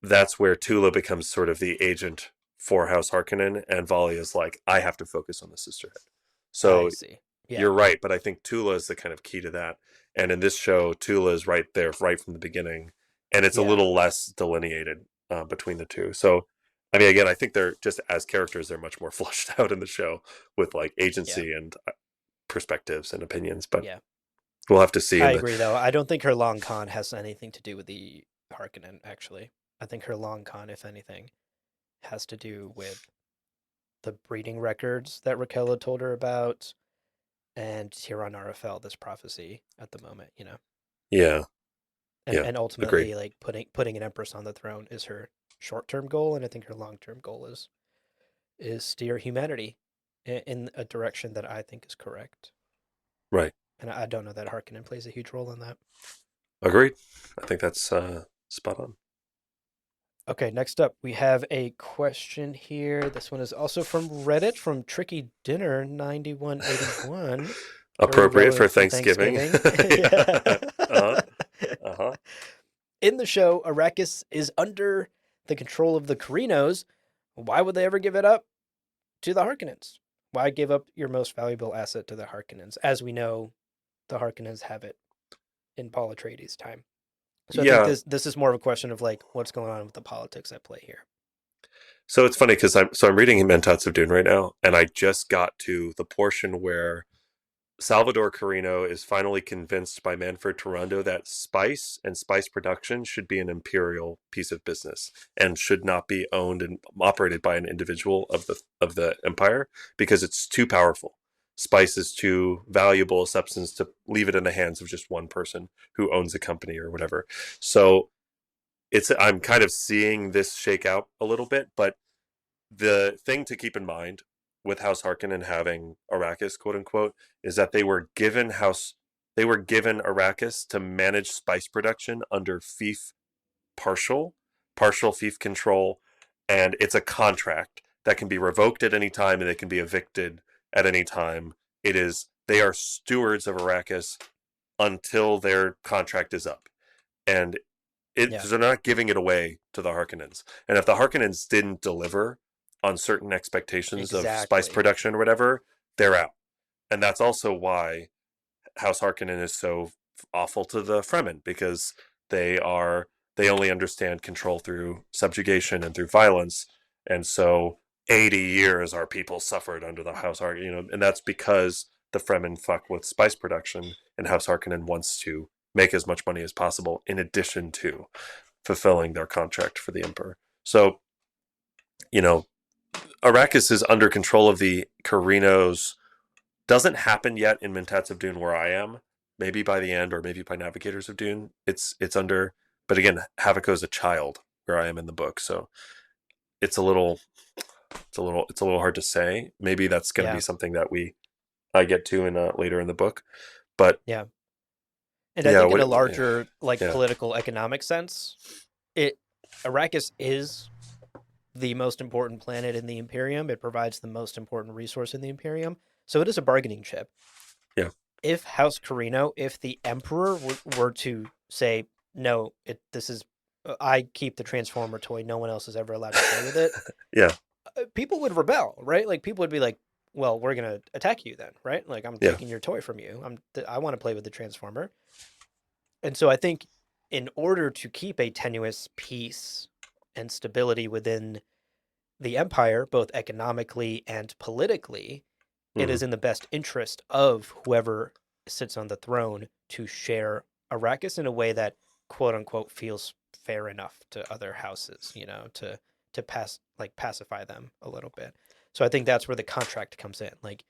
that's where Tula becomes sort of the agent for House Harkonnen, and Volley is like, I have to focus on the Sisterhood. I So see. Yeah. you're right, but I think Tula is the kind of key to that. And in this show, Tula is right there, right from the beginning, and it's a Yeah. little less delineated between the two. So, I mean, again, I think they're just as characters, they're much more fleshed out in the show with like Yeah. agency and perspectives and opinions. But Yeah. we'll have to see I in the. agree, though. I don't think her long con has anything to do with the Harkonnen, actually. I think her long con, if anything, has to do with the breeding records that Raquel told her about and Tyrion RFL, this prophecy at the moment, you know. Yeah, And yeah, and agreed. ultimately like putting an empress on the throne is her short-term goal, and I think her long-term goal is steer humanity in a direction that I think is correct. Right, And I don't know that Harkonnen plays a huge role in that. agreed. I think that's spot on. Okay, next up, we have a question here. This one is also from Reddit from Tricky Dinner 9181. Very Appropriate for relevant for Thanksgiving. Thanksgiving. Yeah. Yeah. Uh-huh. Uh-huh. In the show, Arrakis is under the control of the Carinos. Why would they ever give it up to the Harkonnens? Why give up your most valuable asset to the Harkonnens? As we know, the Harkonnens have it in Paul Atreides' time. So I think Yeah. this is more of a question of like what's going on with the politics at play here. So it's funny because I'm reading Mentats of Dune right now, and I just got to the portion where Salvador Carino is finally convinced by Manfred Toronto that spice and spice production should be an imperial piece of business and should not be owned and operated by an individual of the empire because it's too powerful. Spice is too valuable a substance to leave it in the hands of just one person who owns a company or whatever. So it's I'm kind of seeing this shake out a little bit, but the thing to keep in mind with House Harkonnen having Arrakis, quote unquote, is that they were given Arrakis to manage spice production under fief partial fief control, and it's a contract that can be revoked at any time and they can be evicted at any time. They are stewards of Arrakis until their contract is up. And Yeah, they're not giving it away to the Harkonnens. And if the Harkonnens didn't deliver on certain expectations of spice exactly. production or whatever, they're out. And that's also why House Harkonnen is so awful to the Fremen because they only understand control through subjugation and through violence. And so 80 years our people suffered under the House Harkonnen, and that's because the Fremen fuck with spice production, and House Harkonnen wants to make as much money as possible in addition to fulfilling their contract for the Emperor. So, you know, Arrakis is under control of the Carinos. Doesn't happen yet in Mentats of Dune where I am. Maybe by the end, or maybe by Navigators of Dune, it's under. But again, Haviko is a child where I am in the book, so it's a little, it's a little hard to say. Maybe that's going to be Yeah, something that I get to in later in the book. But yeah. And I yeah, think in what? a larger like Yeah, political economic sense, it Arrakis is the most important planet in the Imperium. It provides the most important resource in the Imperium. So it is a bargaining chip. yeah, If House Carino, if the Emperor were to say, no, this is, I keep the Transformer toy, no one else is ever allowed to play with it, yeah, people would rebel, right? Like people would be like, well, we're going to attack you then, right? Like I'm yeah, taking your toy from you. I want to play with the Transformer. And so I think in order to keep a tenuous peace and stability within the empire, both economically and politically, it Hmm. is in the best interest of whoever sits on the throne to share Arrakis in a way that quote unquote feels fair enough to other houses, to pacify them a little bit. So I think that's where the contract comes in. Like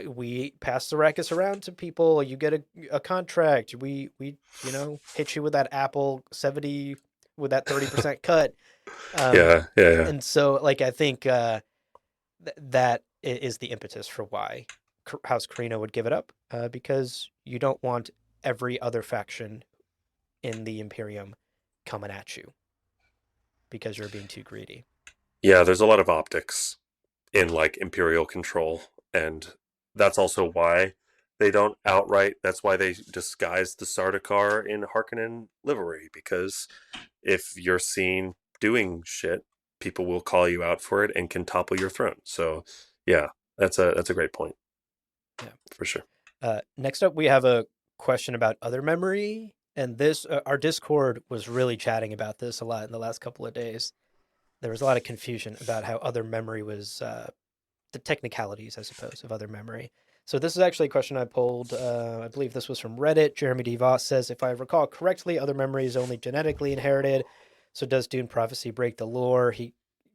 we pass Arrakis around to people, you get a contract. We hit you with that Apple 70 with that 30% cut. Um, Yeah, yeah, yeah. and so like I think that is the impetus for why House Carino would give it up, because you don't want every other faction in the Imperium coming at you because you're being too greedy. Yeah, there's a lot of optics in like imperial control, and that's also why they don't outright. That's why they disguise the Sardaukar in Harkonnen livery, because if you're seen doing shit, people will call you out for it and can topple your throne. So, yeah, that's a great point Yeah. for sure. Next up, we have a question about other memory, and this our Discord was really chatting about this a lot in the last couple of days. There was a lot of confusion about how other memory was the technicalities, I suppose, of other memory. So this is actually a question I pulled. I believe this was from Reddit. Jeremy DeVos says, if I recall correctly, other memory is only genetically inherited. So does Dune prophecy break the lore? He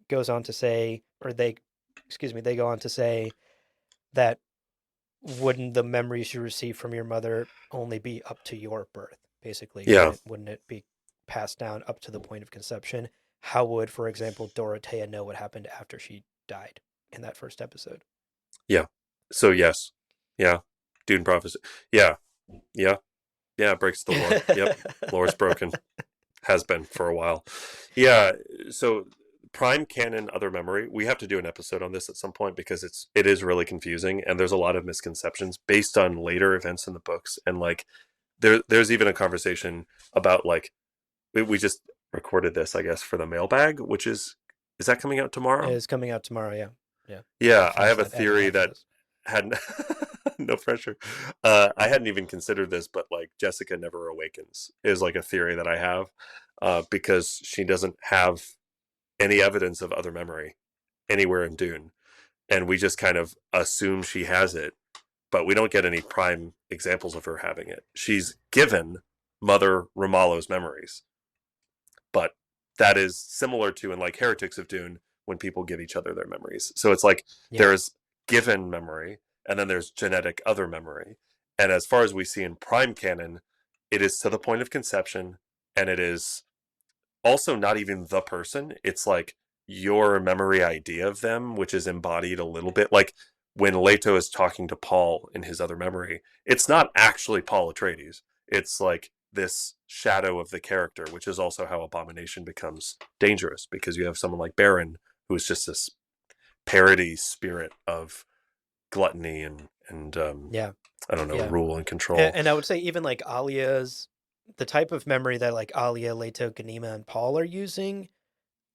goes on to say, or they, excuse me, they go on to say that wouldn't the memories you receive from your mother only be up to your birth? Basically, Yeah, wouldn't it be passed down up to the point of conception? How would, for example, Dorothea know what happened after she died in that first episode? yeah. So yes, yeah. Dune prophecy. Yeah, yeah, yeah. It breaks the lore. Yep, lore's broken. Has been for a while. Yeah. So prime canon other memory. We have to do an episode on this at some point because it is really confusing and there's a lot of misconceptions based on later events in the books, and like there's even a conversation about like we just recorded this, I guess, for the mailbag, which is that coming out tomorrow? It's coming out tomorrow. Yeah, yeah. I'll Yeah, I finish have a that editing theory after that this. hadn't no pressure. I hadn't even considered this, but like Jessica never awakens is like a theory that I have, because she doesn't have any evidence of other memory anywhere in Dune, and we just kind of assume she has it, but we don't get any prime examples of her having it. She's given Mother Romalo's memories, but that is similar to in like Heretics of Dune when people give each other their memories. So it's like Yeah, there's given memory and then there's genetic other memory. And as far as we see in prime canon, it is to the point of conception, and it is also not even the person. It's like your memory idea of them, which is embodied a little bit. Like when Leto is talking to Paul in his other memory, it's not actually Paul Atreides. It's like this shadow of the character, which is also how Abomination becomes dangerous, because you have someone like Baron who is just this parody spirit of gluttony and yeah, I don't know, yeah. rule and control. And I would say even like Alia's the type of memory that like Alia, Leto, Ganima, and Paul are using,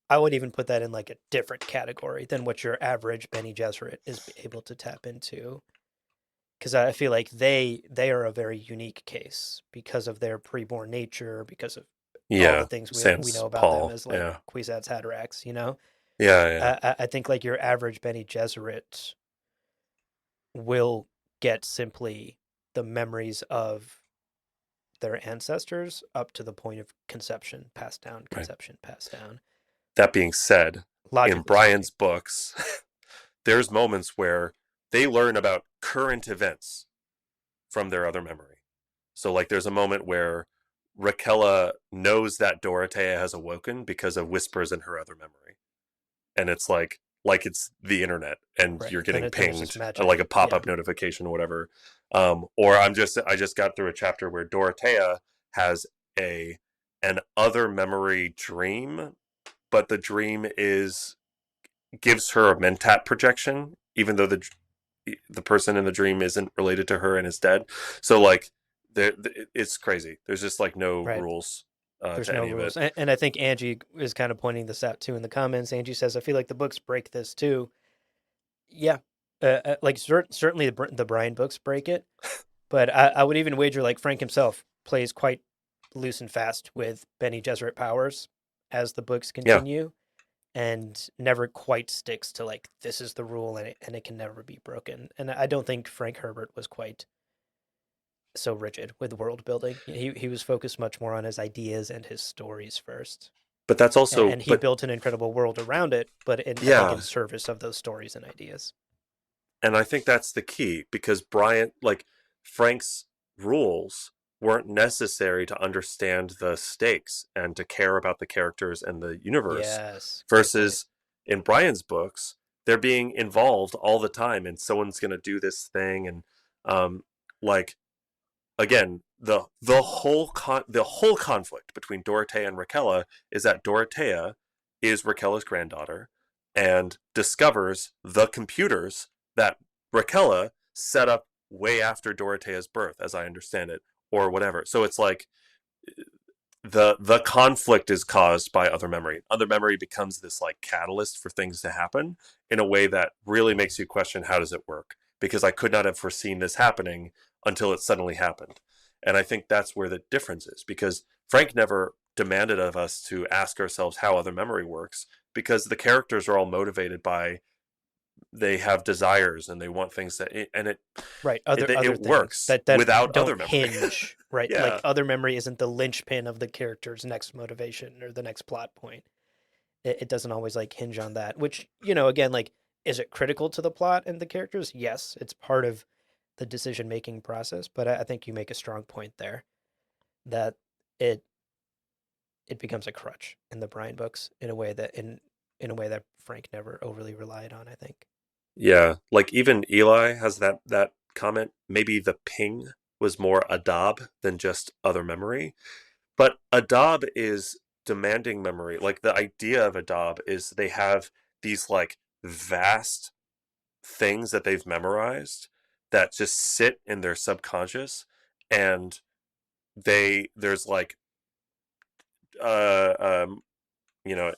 I would even put that in like a different category than what your average Benny Gesserit is able to tap into. Because I feel like they are a very unique case because of their preborn nature, because of all the Yeah, things we sans know about them Paul. as like Yeah, Kwisatz Haderachs, you know. yeah, yeah. I think like your average Benny Gesserit will get simply the memories of their ancestors up to the point of conception, passed down, Right. conception, passed down. That being said, in Logically speaking, Brian's books, there's moments where they learn about current events from their other memory. So, like, there's a moment where Raquella knows that Dorothea has awoken because of whispers in her other memory, and it's like it's the internet, and right? you're Then getting then it's just pinged like a magic. pop Yeah, up notification or whatever. Or I just got through a chapter where Dorothea has a an other memory dream, but the dream is gives her a mentat projection, even though the person in the dream isn't related to her and is dead. So like, it's crazy. There's just like no right. rules There's to no any of it. rules, and I think Angie is kind of pointing this out too in the comments. Angie says, "I feel like the books break this too." Yeah, like certainly the Brian books break it, but I would even wager like Frank himself plays quite loose and fast with Bene Gesserit powers as the books Yeah, continue, and never quite sticks to like this is the rule and it can never be broken. And I don't think Frank Herbert was quite so rigid with world building. He was focused much more on his ideas and his stories first. but that's also, And he but built an incredible world around it, but I think yeah, in service of those stories and ideas. and I think that's the key because Frank's rules weren't necessary to understand the stakes and to care about the characters and the universe. Yes, great point. Versus in Brian's books, they're being involved all the time, and someone's going to do this thing, and like again, the whole conflict between Dorothea and Raquella is that Dorothea is Raquella's granddaughter and discovers the computers that Raquella set up way after Dorothea's birth, as I understand it, or whatever. So it's like the conflict is caused by other memory. Other memory becomes this like catalyst for things to happen in a way that really makes you question how does it work? Because I could not have foreseen this happening until it suddenly happened. And I think that's where the difference is because Frank never demanded of us to ask ourselves how other memory works because the characters are all motivated by they have desires and they want things that and Right, other it things works that without other don't memory. hinge, right? Like Yeah. other memory isn't the linchpin of the character's next motivation or the next plot point. It doesn't always like hinge on that, which, again, like, is it critical to the plot and the characters? Yes, it's part of the decision making process, but I think you make a strong point there that it it becomes a crutch in the Brian books in a way that in a way that Frank never overly relied on, I think. Yeah, like even Eli has that comment. Maybe the ping was more Adab than just other memory, but Adab is demanding memory. Like the idea of Adab is they have these like vast things that they've memorized that just sit in their subconscious, and there's like uh, um,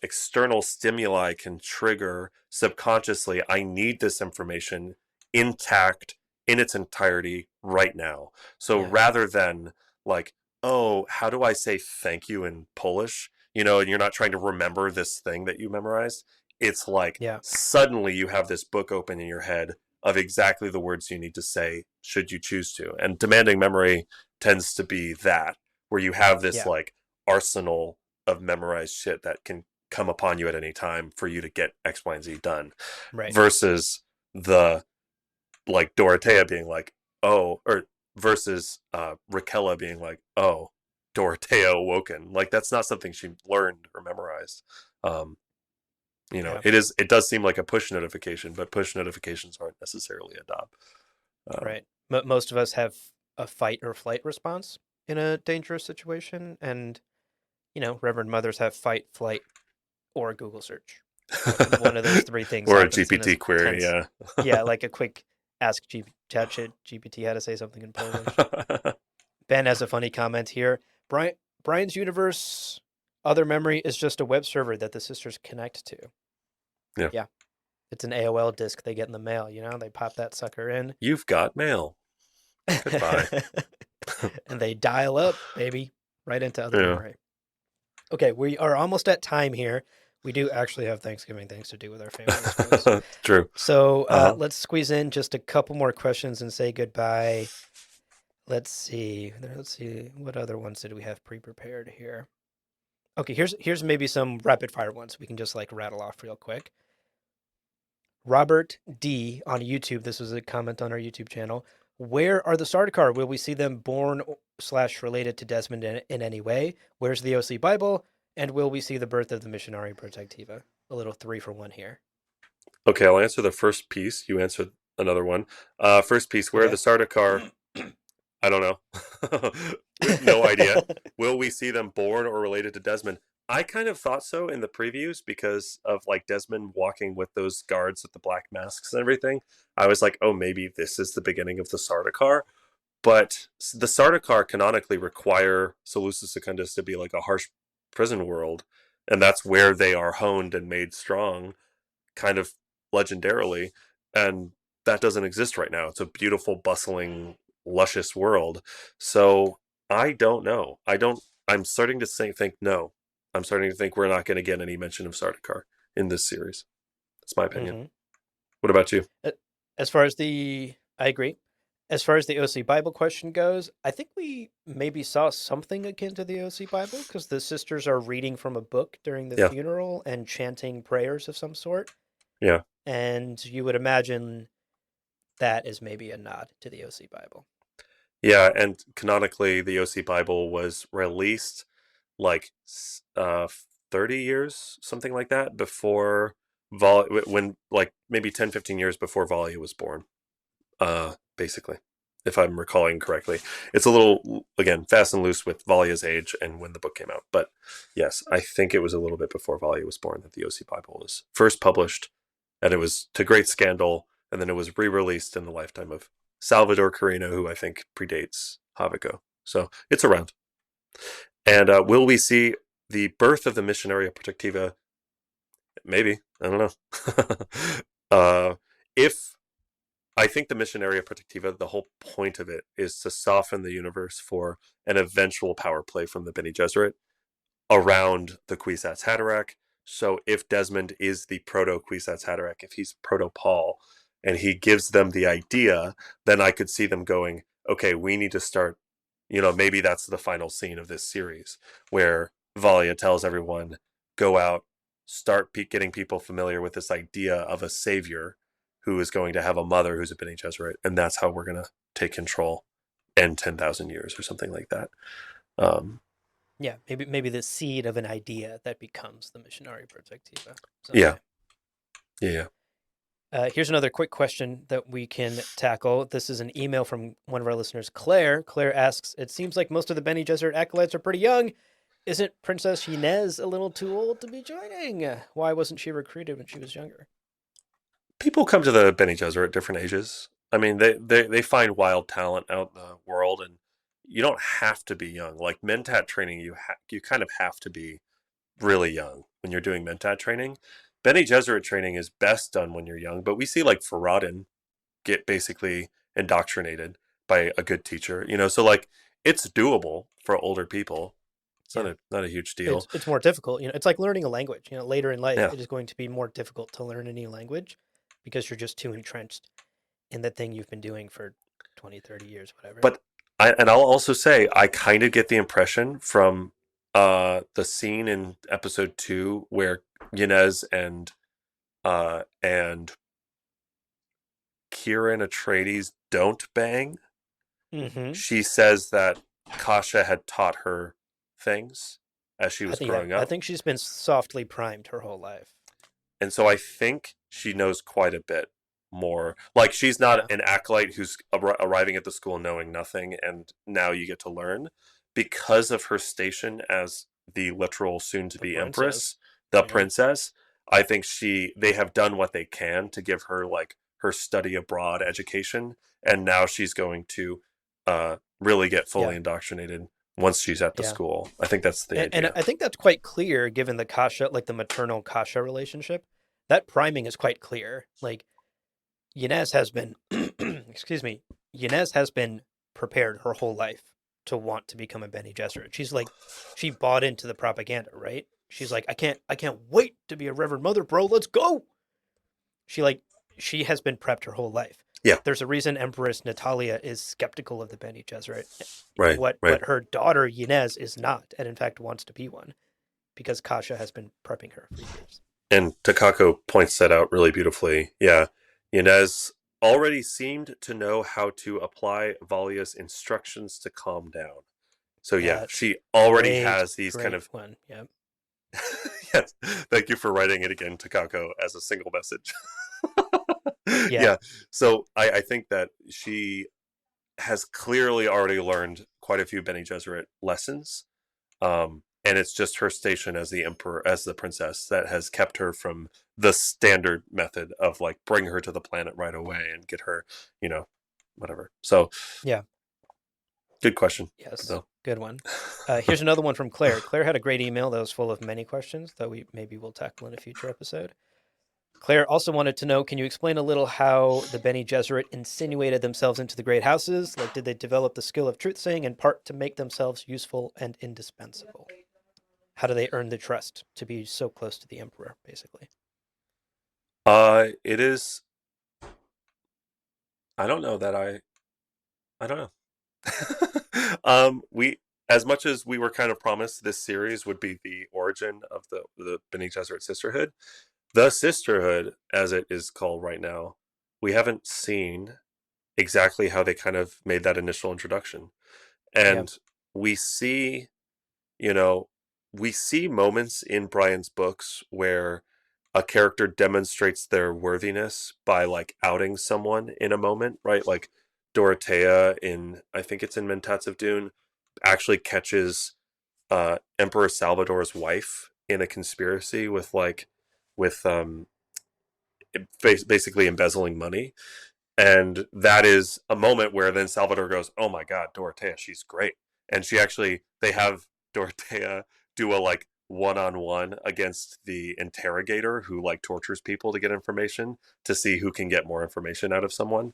external stimuli can trigger subconsciously, I need this information intact in its entirety right now. So Yeah. rather than like, oh, how do I say thank you in Polish? And you're not trying to remember this thing that you memorized. It's like Yeah. suddenly you have this book open in your head of exactly the words you need to say should you choose to. And demanding memory tends to be that, where you have this Yeah. like arsenal of memorized shit that can come upon you at any time for you to get X, Y, and Z done. Right. Versus the like Dorothea being like, oh, or versus Raquella being like, oh, Dorothea awoken. Like that's not something she learned or memorized. Um, Yeah. it does seem like a push notification, but push notifications aren't necessarily a DOB. Right. Most of us have a fight or flight response in a dangerous situation, and Reverend Mothers have fight, flight, or a Google search. One of those three things Or a happens in a GPT query, tense. yeah. Yeah, like a quick ask GPT how to say something in Polish. Ben has a funny comment here. Brian's universe, other memory is just a web server that the sisters connect to. Yeah. Yeah, it's an AOL disk they get in the mail. They pop that sucker in, You've got mail. Goodbye. and they dial up, baby, right into other Yeah. memory. Okay, we are almost at time here. We do actually have Thanksgiving things to do with our families, folks. True. So Uh-huh. let's squeeze in just a couple more questions and say goodbye. Let's see. What other ones did we have pre-prepared here? Okay, here's maybe some rapid fire ones we can just like rattle off real quick. Robert D on YouTube. This was a comment on our YouTube channel. Where are the Sardaukar? Will we see them born / related to Desmond in any way? Where's the OC Bible? And will we see the birth of the Missionary Protectiva? A little 3-for-1 here. Okay, I'll answer the first piece. You answer another one. First piece, where are Okay. the Sardaukar? I don't know. No idea. Will we see them born or related to Desmond? I kind of thought so in the previews because of like Desmond walking with those guards with the black masks and everything. I was like, oh, maybe this is the beginning of the Sardaukar. But the Sardaukar canonically require Seleucus Secundus to be like a harsh prison world, and that's where they are honed and made strong, kind of legendarily, and that doesn't exist right now. It's a beautiful, bustling, luscious world. So I don't know. I don't. I'm starting to think no. I'm starting to think we're not going to get any mention of Sardaukar in this series. That's my opinion. Mm-hmm. What about you? As far as I agree. As far as the OC Bible question goes, I think we maybe saw something akin to the OC Bible because the sisters are reading from a book during the Yeah, funeral and chanting prayers of some sort. yeah, And you would imagine that is maybe a nod to the OC Bible. yeah. And canonically, the OC Bible was released like 30 years, something like that, before when like maybe 10, 15 years before Valia was born. Basically, if I'm recalling correctly. It's a little, again, fast and loose with Valia's age and when the book came out. But yes, I think it was a little bit before Valia was born that the OC Bible was first published, and it was to great scandal, and then it was re-released in the lifetime of Salvador Carino, who I think predates Havico. So it's around. And will we see the birth of the Missionaria Protectiva? Maybe. I don't know. If I think the Missionaria Protectiva, the whole point of it is to soften the universe for an eventual power play from the Bene Gesserit around the Kwisatz Haderach. So if Desmond is the proto Kwisatz Haderach, if he's proto Paul, and he gives them the idea, then I could see them going, okay, we need to start, maybe that's the final scene of this series where Valia tells everyone, go out, start getting people familiar with this idea of a savior who is going to have a mother who's a Bene Gesserit, and that's how we're going to take control in 10,000 years or something like that. Um, Yeah, maybe the seed of an idea that becomes the Missionary Protectiva yeah, someday. yeah. Here's another quick question that we can tackle. This is an email from one of our listeners, Claire. Claire asks, "It seems like most of the Bene Gesserit acolytes are pretty young. Isn't Princess Inez a little too old to be joining? Why wasn't she recruited when she was younger?" People come to the Bene Gesserit at different ages. I mean, they find wild talent out in the world, and you don't have to be young. Like Mentat training, you kind of have to be really young when you're doing Mentat training. Bene Gesserit training is best done when you're young, but we see like Faradin get basically indoctrinated by a good teacher. So like it's doable for older people. It's Yeah, not a huge deal. it's more difficult. It's like learning a language. Later in life, Yeah, it is going to be more difficult to learn a new language because you're just too entrenched in the thing you've been doing for 20, 30 years, whatever. but I'll also say I kind of get the impression from the scene in episode 2 where Yanez and Kieran Atreides don't bang. Mm-hmm. She says that Kasha had taught her things as she was Yeah, growing I up. think she's been softly primed her whole life. And so I think she knows quite a bit more. Like she's not Yeah, an acolyte who's arriving at the school knowing nothing, and now you get to learn because of her station as the literal the soon-to-be princess. empress, the Yeah, princess. I think they have done what they can to give her like her study abroad education, and now she's going to really get fully yeah, indoctrinated once she's at the yeah. school. I think that's the And idea. I think that's quite clear given the Kasha, like the maternal Kasha relationship. That priming is quite clear. Like Yanez has been, excuse me, Yanez has been prepared her whole life to want to become a Bene Gesserit. She's like, she bought into the propaganda, right? She's like, I can't wait to be a Reverend Mother, bro. Let's go. She like, she has been prepped her whole life. Yeah, There's a reason Empress Natalia is skeptical of the Bene Gesserit. right, right. But her daughter Yanez is not, and in fact wants to be one because Kasha has been prepping her for years. And Takako points that out really beautifully. Yeah, Yanez already seemed to know how to apply Valia's instructions to calm down. So yeah, Yes, she already great, has these kind great of. one. Yep. Yes, thank you for writing it again, Takako, as a single message. Yeah, Yeah, so I think that she has clearly already learned quite a few Bene Gesserit lessons. And it's just her station as the emperor, as the princess, that has kept her from the standard method of like bring her to the planet right away and get her, you know, whatever. So yeah, good question, yes, though. good one. Here's another one from Claire. Claire had a great email that was full of many questions that we maybe will tackle in a future episode. Claire also wanted to know, can you explain a little how the Bene Gesserit insinuated themselves into the great houses? Like, did they develop the skill of truth saying in part to make themselves useful and indispensable? How do they earn the trust to be so close to the Emperor, basically? It is. I don't know that I don't know. We, as much as we were kind of promised this series would be the origin of the Bene Gesserit Sisterhood, the Sisterhood, as it is called right now, we haven't seen exactly how they kind of made that initial introduction. Yeah, And we see, you know, we see moments in Brian's books where a character demonstrates their worthiness by like outing someone in a moment, right? Like Dorothea in, I think it's in Mentats of Dune, actually catches Emperor Salvador's wife in a conspiracy with with basically embezzling money. And that is a moment where then Salvador goes, "Oh my God, Dorothea, she's great." And she actually, they have Dorothea do a like one-on-one against the interrogator who like tortures people to get information to see who can get more information out of someone.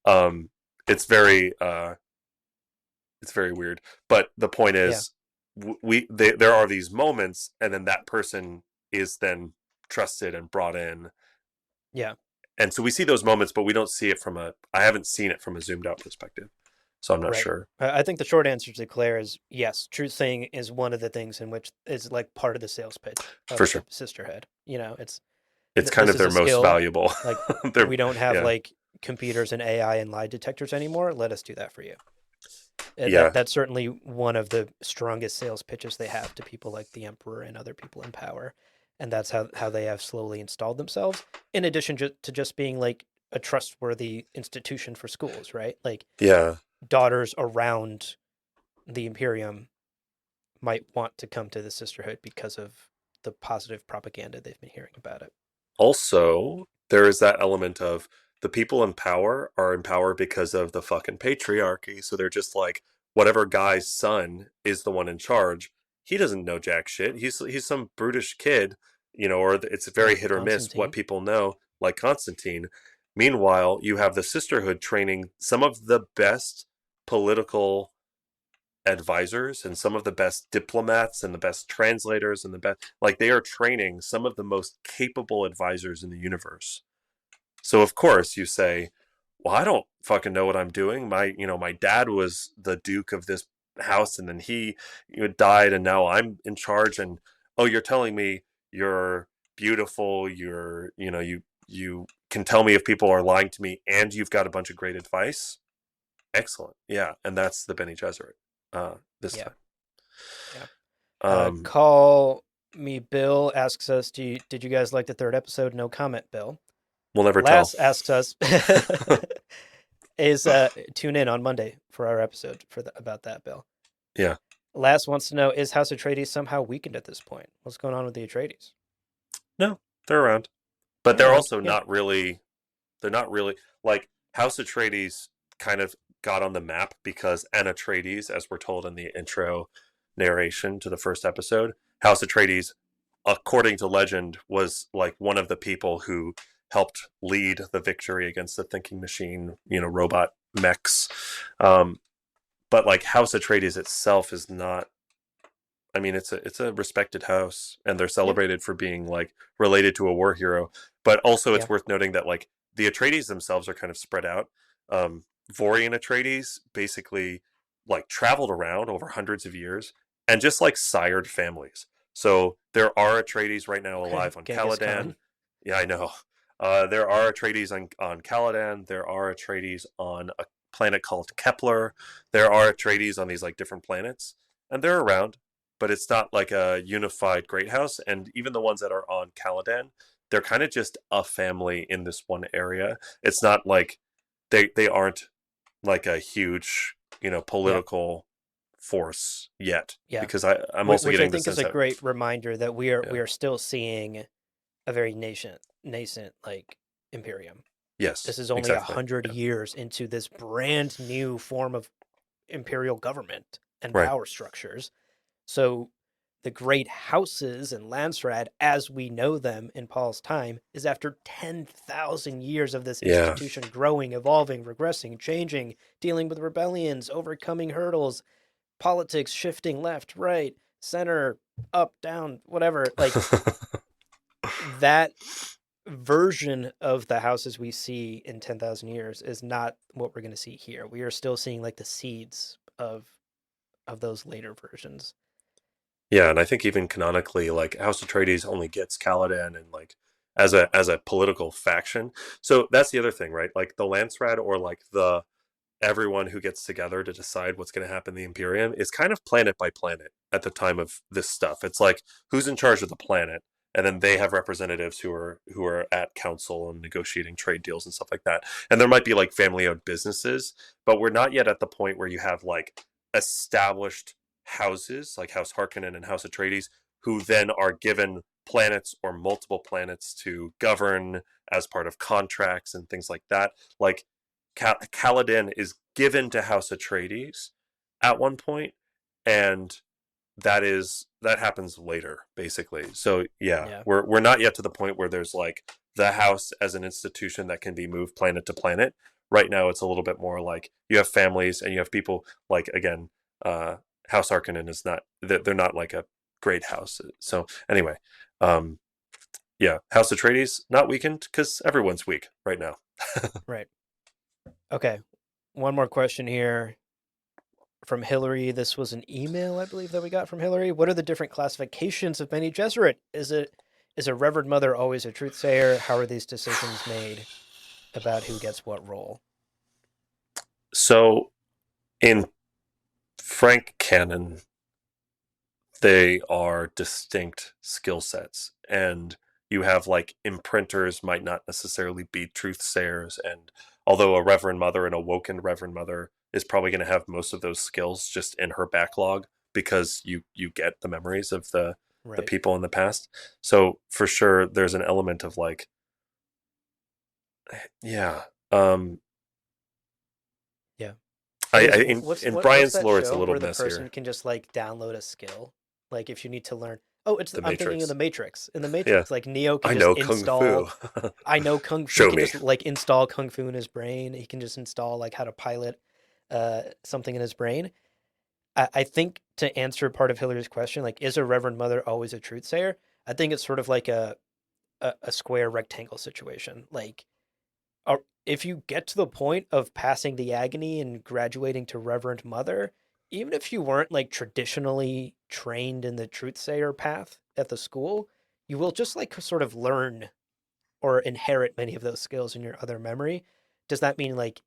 Um, it's very weird. But the point yeah, is, there are these moments, and then that person is then trusted and brought in, yeah. and so we see those moments, but we don't see it from a. I haven't seen it from a zoomed out perspective, so I'm not Right. sure I think the short answer to Claire is yes. Truth saying is one of the things in which is like part of the sales pitch for of the sure. sisterhood. It's It's kind this of is their a most skill. valuable. Like They're we don't have yeah, like computers and AI and lie detectors anymore. Let us do that for you. yeah. That's certainly one of the strongest sales pitches they have to people like the emperor and other people in power, and that's how they have slowly installed themselves. In addition to just being like a trustworthy institution for schools, right? Like Yeah. daughters around the Imperium might want to come to the Sisterhood because of the positive propaganda they've been hearing about it. Also, there is that element of the people in power are in power because of the fucking patriarchy. So they're just like, whatever guy's son is the one in charge. He doesn't know jack shit. He's some brutish kid, or it's very Like hit or miss what Constantine. people know, like Constantine. Meanwhile, you have the Sisterhood training some of the best political advisors and some of the best diplomats and the best translators and the best, like, they are training some of the most capable advisors in the universe. So of course you say, well, I don't fucking know what I'm doing. My dad was the duke of this house, and then he died, and now I'm in charge. And oh, you're telling me you're beautiful, you can tell me if people are lying to me, and you've got a bunch of great advice. Excellent. Yeah, and that's the Bene Gesserit this Yeah, time. yeah. Um, Call me Bill asks us, did you guys like the third episode? No comment, Bill. we'll never tell. Lass asks us, is tune in on Monday for our episode about that, Bill. Yeah. Lass wants to know, is House Atreides somehow weakened at this point? What's going on with the Atreides? No, they're around. But They're they're around. also Yeah. not really, they're not really, like, House Atreides kind of got on the map because Anna Atreides, as we're told in the intro narration to the first episode, House Atreides, according to legend, was like one of the people who helped lead the victory against the thinking machine, robot mechs. Um, but like House Atreides itself is not. I mean, it's a respected house, and they're Yeah. celebrated for being like related to a war hero. But also, Yeah. it's worth noting that like the Atreides themselves are kind of spread out. Vorian Atreides basically like traveled around over hundreds of years and just like sired families. So there are Atreides right now alive on Genghis Khan. Caladan. Yeah, I know. There are Atreides on Caladan. There are Atreides on a planet called Kepler. There are Atreides on these like different planets, and they're around, but it's not like a unified great house. And even the ones that are on Caladan, they're kind of just a family in this one area. It's not like they aren't like a huge, Yeah. political force yet. Yeah. Because I'm also Which I getting the think is sense a that great reminder that we are yeah, we are still seeing a very nascent like Imperium. yes, This is only a exactly, hundred yeah, years into this brand new form of imperial government and right, power structures. So the great houses in Landsrad, as we know them in Paul's time, is after 10,000 years of this Yeah. institution growing, evolving, regressing, changing, dealing with rebellions, overcoming hurdles, politics shifting left, right, center, up, down, whatever. Like that version of the houses we see in 10,000 years is not what we're going to see here. We are still seeing like the seeds of those later versions. Yeah, and I think even canonically, like House Atreides only gets Caladan and like as a political faction. So that's the other thing, right? Like the Landsrat or like the everyone who gets together to decide what's going to happen in the Imperium is kind of planet by planet at the time of this stuff. It's like who's in charge of the planet, and then they have representatives who are at council and negotiating trade deals and stuff like that. And there might be like family-owned businesses, but we're not yet at the point where you have like established houses like House Harkonnen and House Atreides who then are given planets or multiple planets to govern as part of contracts and things like that. Like Kaladin is given to House Atreides at one point, and that happens later, basically. So yeah, Yeah. we're not yet to the point where there's like the house as an institution that can be moved planet to planet. Right now, it's a little bit more like you have families and you have people like again, House Harkonnen is not they're not like a great house. So anyway, um, yeah, House Atreides not weakened because everyone's weak right now. Right. Okay. One more question here from Hillary. This was an email, I believe, that we got from Hillary. What are the different classifications of Bene Gesserit? Is a Reverend Mother always a truth sayer? How are these decisions made about who gets what role? So in Frank canon, they are distinct skill sets, and you have like imprinters might not necessarily be truth sayers, and although a Reverend Mother, an awoken Reverend Mother, is probably going to have most of those skills just in her backlog because you get the memories of the Right. people in the past. So for sure there's an element of like, yeah, um Yeah. I, It I is. in What's Brian's that lore it's a show little where the messier. person can just like download a skill? Like if you need to learn. Oh, The I'm thinking of the Matrix. Matrix. In the Yeah, Matrix, like Neo can I just know kung fu. install. I know kung. He Show can me. just like install kung fu in his brain. He can just install like how to pilot something in his brain. I think to answer part of Hillary's question, like, is a Reverend Mother always a truth sayer? I think it's sort of like a square rectangle situation. Like, if you get to the point of passing the agony and graduating to Reverend Mother, even if you weren't like traditionally trained in the truth sayer path at the school, you will just like sort of learn or inherit many of those skills in your other memory. Does that mean like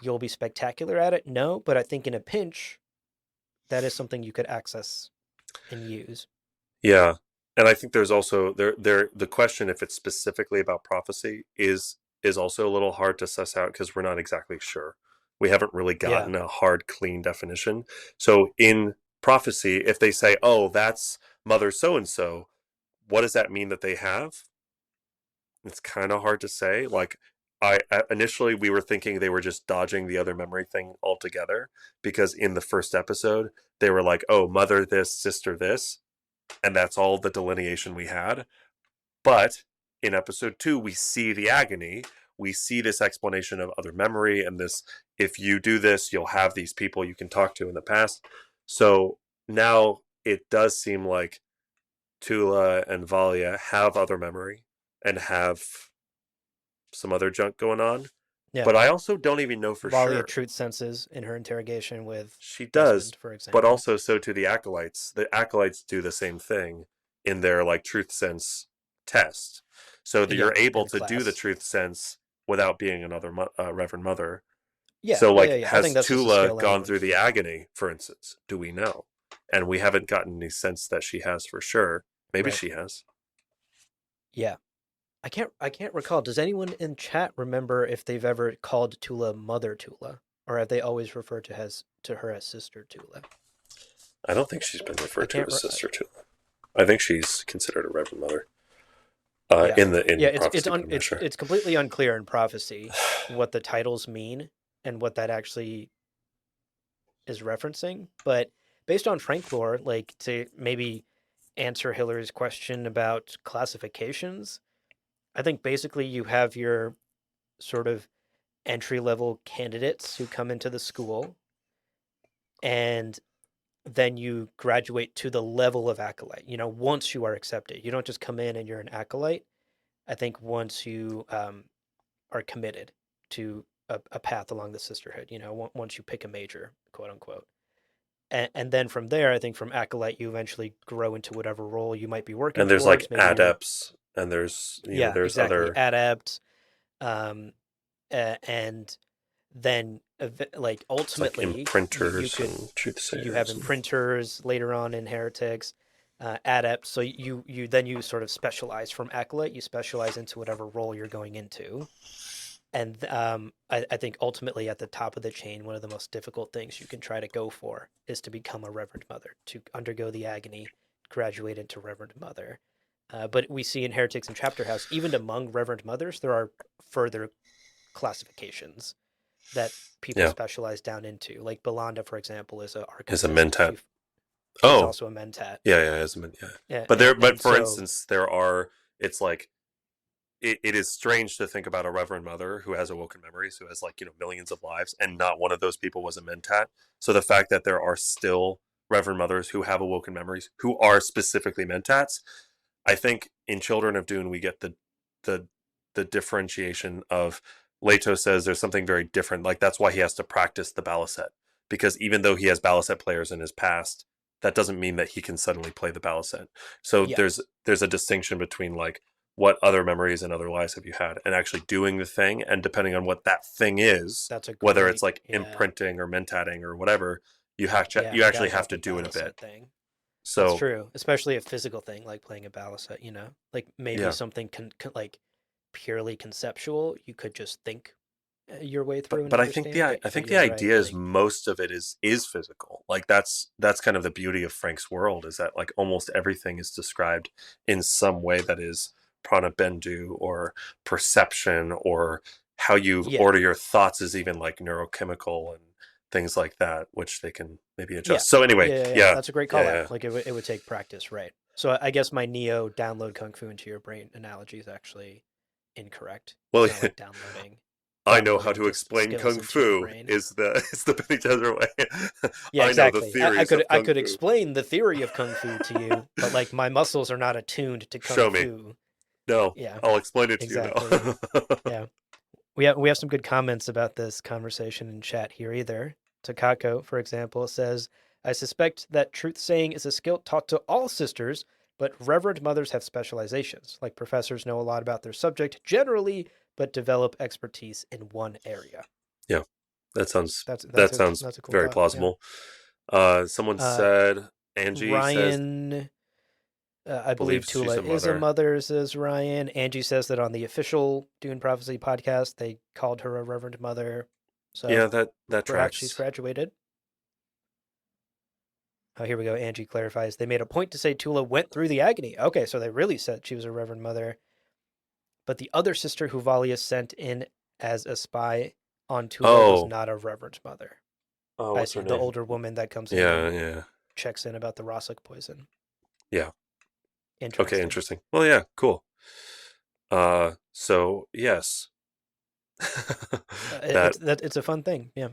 you'll be spectacular at it? No, but I think in a pinch, that is something you could access and use. Yeah. And I think there's also there the question if it's specifically about prophecy is also a little hard to suss out because we're not exactly sure. We haven't really Yeah, gotten a hard clean definition. So in prophecy, if they say, "Oh, that's mother so and so," what does that mean that they have? It's kind of hard to say. Like initially we were thinking they were just dodging the other memory thing altogether because in the first episode they were like, "Oh, mother this, sister this," and that's all the delineation we had. But in episode 2, we see the agony. We see this explanation of other memory and this, if you do this, you'll have these people you can talk to in the past. So now it does seem like Tula and Valia have other memory and have some other junk going on. yeah. But I also don't even know for Valia sure. truth senses in her interrogation with She does, Desmond, for but example. also so do the acolytes. The acolytes do the same thing in their like truth sense test, so that Yeah, you're able in to do the class. truth sense without being another Reverend Mother. Yeah, So, yeah, yeah, like, yeah. I think has that's just a Tula skill gone anyway. through the agony, for instance? Do we know? And we haven't gotten any sense that she has for sure. Maybe Right. she has. Yeah. I can't recall. Does anyone in chat remember if they've ever called Tula Mother Tula? Or have they always referred to her as Sister Tula? I don't think she's been I referred to can't as Sister Tula. I think she's considered a Reverend Mother. yeah. Yeah, In prophecy, but I'm not sure. it's completely unclear in prophecy what the titles mean and what that actually is referencing, but based on Frank lore, like to maybe answer Hillary's question about classifications, I think basically you have your sort of entry level candidates who come into the school, and then you graduate to the level of acolyte. Once you are accepted, you don't just come in and you're an acolyte. I think once you are committed to a path along the sisterhood, once you pick a major, quote unquote. And then from there, I think from acolyte, you eventually grow into whatever role you might be working And there's like towards. Maybe you're, adepts, and there's yeah, there's exactly, other, adept, um, and then like it's like ultimately you imprinters could and you have truthsayers and imprinters later on in heretics, adept. So you then you sort of specialize from acolyte. You specialize into whatever role you're going into, and I think ultimately at the top of the chain, one of the most difficult things you can try to go for is to become a Reverend Mother, to undergo the agony, graduate into Reverend Mother. But we see in Heretics and Chapter House, even among Reverend Mothers, there are further classifications that people yeah, specialize down into. Like Belanda, for example, is a is a archivist. mentat. She's Oh, also a mentat. yeah, as a yeah. Yeah, But and, there, but and for so instance, there are. It's like it is strange to think about a Reverend Mother who has awoken memories, who has like millions of lives, and not one of those people was a mentat. So the fact that there are still Reverend Mothers who have awoken memories who are specifically mentats, I think in Children of Dune we get the the differentiation of Leto says there's something very different. Like that's why he has to practice the balisette, because even though he has balisette players in his past, that doesn't mean that he can suddenly play the balisette. So yeah, there's a distinction between like what other memories and other lives have you had and actually doing the thing, and depending on what that thing is, that's a whether it's great, like yeah, imprinting or mentating or whatever, yeah. I you forgot actually have about to the do it a bit. balisette thing. That's So true, especially a physical thing like playing a balisette. Like maybe yeah, something like purely conceptual. You could just think your way but through and but I think understand. But I but think the you're right. idea is Like most of it is physical. Like that's kind of the beauty of Frank's world, is that like almost everything is described in some way that is prana bendu or perception, or how you yeah, order your thoughts is even like neurochemical and things like that, which they can maybe yeah, adjust. So anyway, yeah. yeah, That's a great call out. yeah. Like it would take practice, right? So I guess my Neo download Kung Fu into your brain analogy is actually incorrect. Well, It's not like downloading I know how to just explain skills kung into your fu brain. is the is the Benny Gesserit way. Yeah, I know the exactly. I theories could of I kung could fu. explain the theory of kung fu to you, but like my muscles are not attuned to kung Show me. fu. No, Yeah, I'll explain it to you exactly. now. Yeah. We have some good comments about this conversation in chat here either. Takako, for example, says, I suspect that truth saying is a skill taught to all sisters, but Reverend Mothers have specializations. Like professors know a lot about their subject generally, but develop expertise in one area. Yeah, that sounds That's that's that a sounds that's a cool very thought. Yeah. plausible. Someone Uh, said Angie says Ryan, I believe believes she's Tula a is a mother. mother, says Ryan. Angie says that on the official Dune Prophecy podcast, they called her a Reverend Mother. Yeah, So that perhaps she's tracks. graduated. Oh, here we go. Angie clarifies. They made a point to say Tula went through the agony. Okay, so they really said she was a Reverend Mother. But the other sister who Valius sent in as a spy on Tula was Oh, not a Reverend Mother. oh, I what's see. her The name? older woman that comes in and Yeah. checks in about the Rossuk poison. Yeah. Okay, Interesting. interesting. Well, yeah, cool. So yes, that. It's a fun thing. Yeah.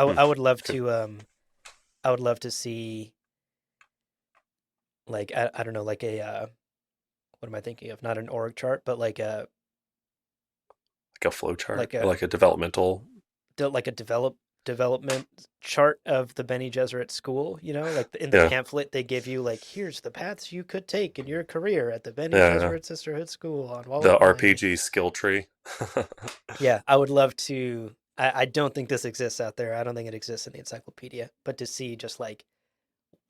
Hmm, I would love okay. to I would love to see like I don't know like a what am I thinking of? Not an org chart, but Like a flow chart like or a like a developmental. like a development chart of the Bene Gesserit school. Like in the Yeah, pamphlet they give you like here's the paths you could take in your career at the Bene yeah. Gesserit Sisterhood School on Wall The of Pine. RPG skill tree. Yeah, I would love to. I don't think this exists out there. I don't think it exists in the encyclopedia, but to see just like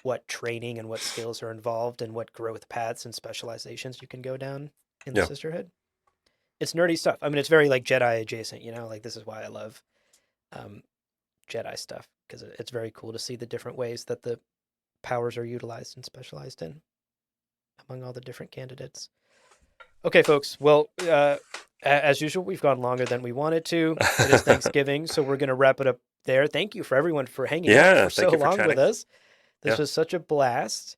what training and what skills are involved and what growth paths and specializations you can go down in the Yeah, sisterhood. It's nerdy stuff. I mean, it's very like Jedi adjacent, like this is why I love um, Jedi stuff because it's very cool to see the different ways that the powers are utilized and specialized in among all the different candidates. Okay, folks. Well, as usual, we've gone longer than we wanted to. It is Thanksgiving, so we're going to wrap it up there. Thank you for everyone for hanging out yeah. for so Thank you for long with chatting. us. This Yeah. was such a blast.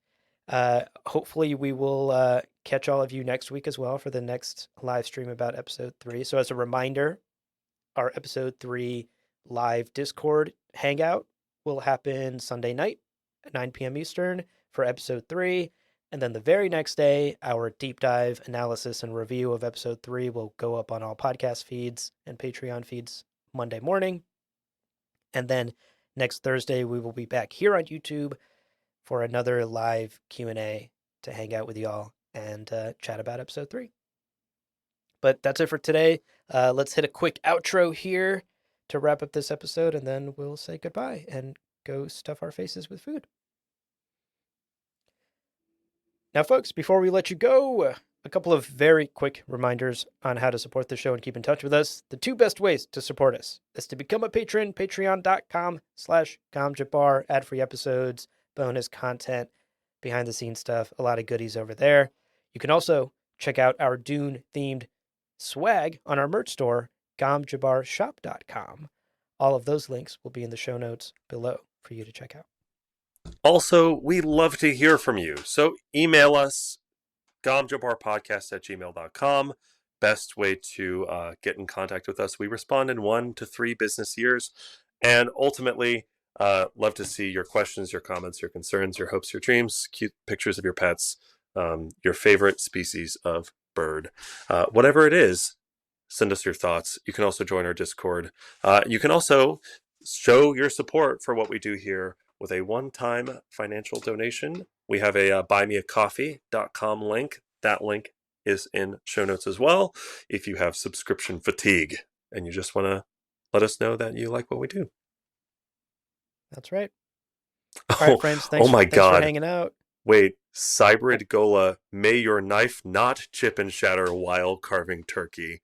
Hopefully, we will catch all of you next week as well for the next live stream about episode 3. So, as a reminder, our episode 3 live Discord hangout will happen Sunday night at 9 p.m. Eastern for episode 3. And then the very next day, our deep dive analysis and review of episode 3 will go up on all podcast feeds and Patreon feeds Monday morning. And then next Thursday, we will be back here on YouTube for another live Q&A to hang out with y'all and chat about episode 3. But that's it for today. Let's hit a quick outro here to wrap up this episode, and then we'll say goodbye and go stuff our faces with food. Now, folks, before we let you go, a couple of very quick reminders on how to support the show and keep in touch with us. The 2 best ways to support us is to become a patron, patreon.com/GomJabbar, ad-free episodes, bonus content, behind-the-scenes stuff, a lot of goodies over there. You can also check out our Dune-themed swag on our merch store, GomJabbarShop.com. All of those links will be in the show notes below for you to check out. Also, we love to hear from you. So email us, gomjabarpodcast@gmail.com. Best way to get in contact with us. We respond in 1 to 3 business years. And ultimately, love to see your questions, your comments, your concerns, your hopes, your dreams, cute pictures of your pets, your favorite species of bird. Whatever it is, send us your thoughts. You can also join our Discord. You can also show your support for what we do here with a one-time financial donation. We have a buymeacoffee.com link. That link is in show notes as well. If you have subscription fatigue and you just want to let us know that you like what we do. That's right. All right, friends. Oh my Thanks for God. hanging out. Wait, Cybrid Gola, may your knife not chip and shatter while carving turkey.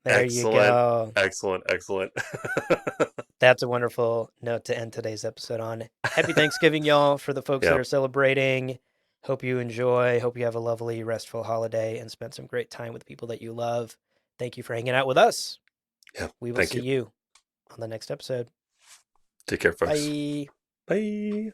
There Excellent. you go. Excellent. That's a wonderful note to end today's episode on. Happy Thanksgiving, y'all, for the folks that are celebrating. Hope you enjoy. Hope you have a lovely, restful holiday and spend some great time with people that you love. Thank you for hanging out with us. Yeah, we will see you on the next episode. Take care, folks. Bye. Bye.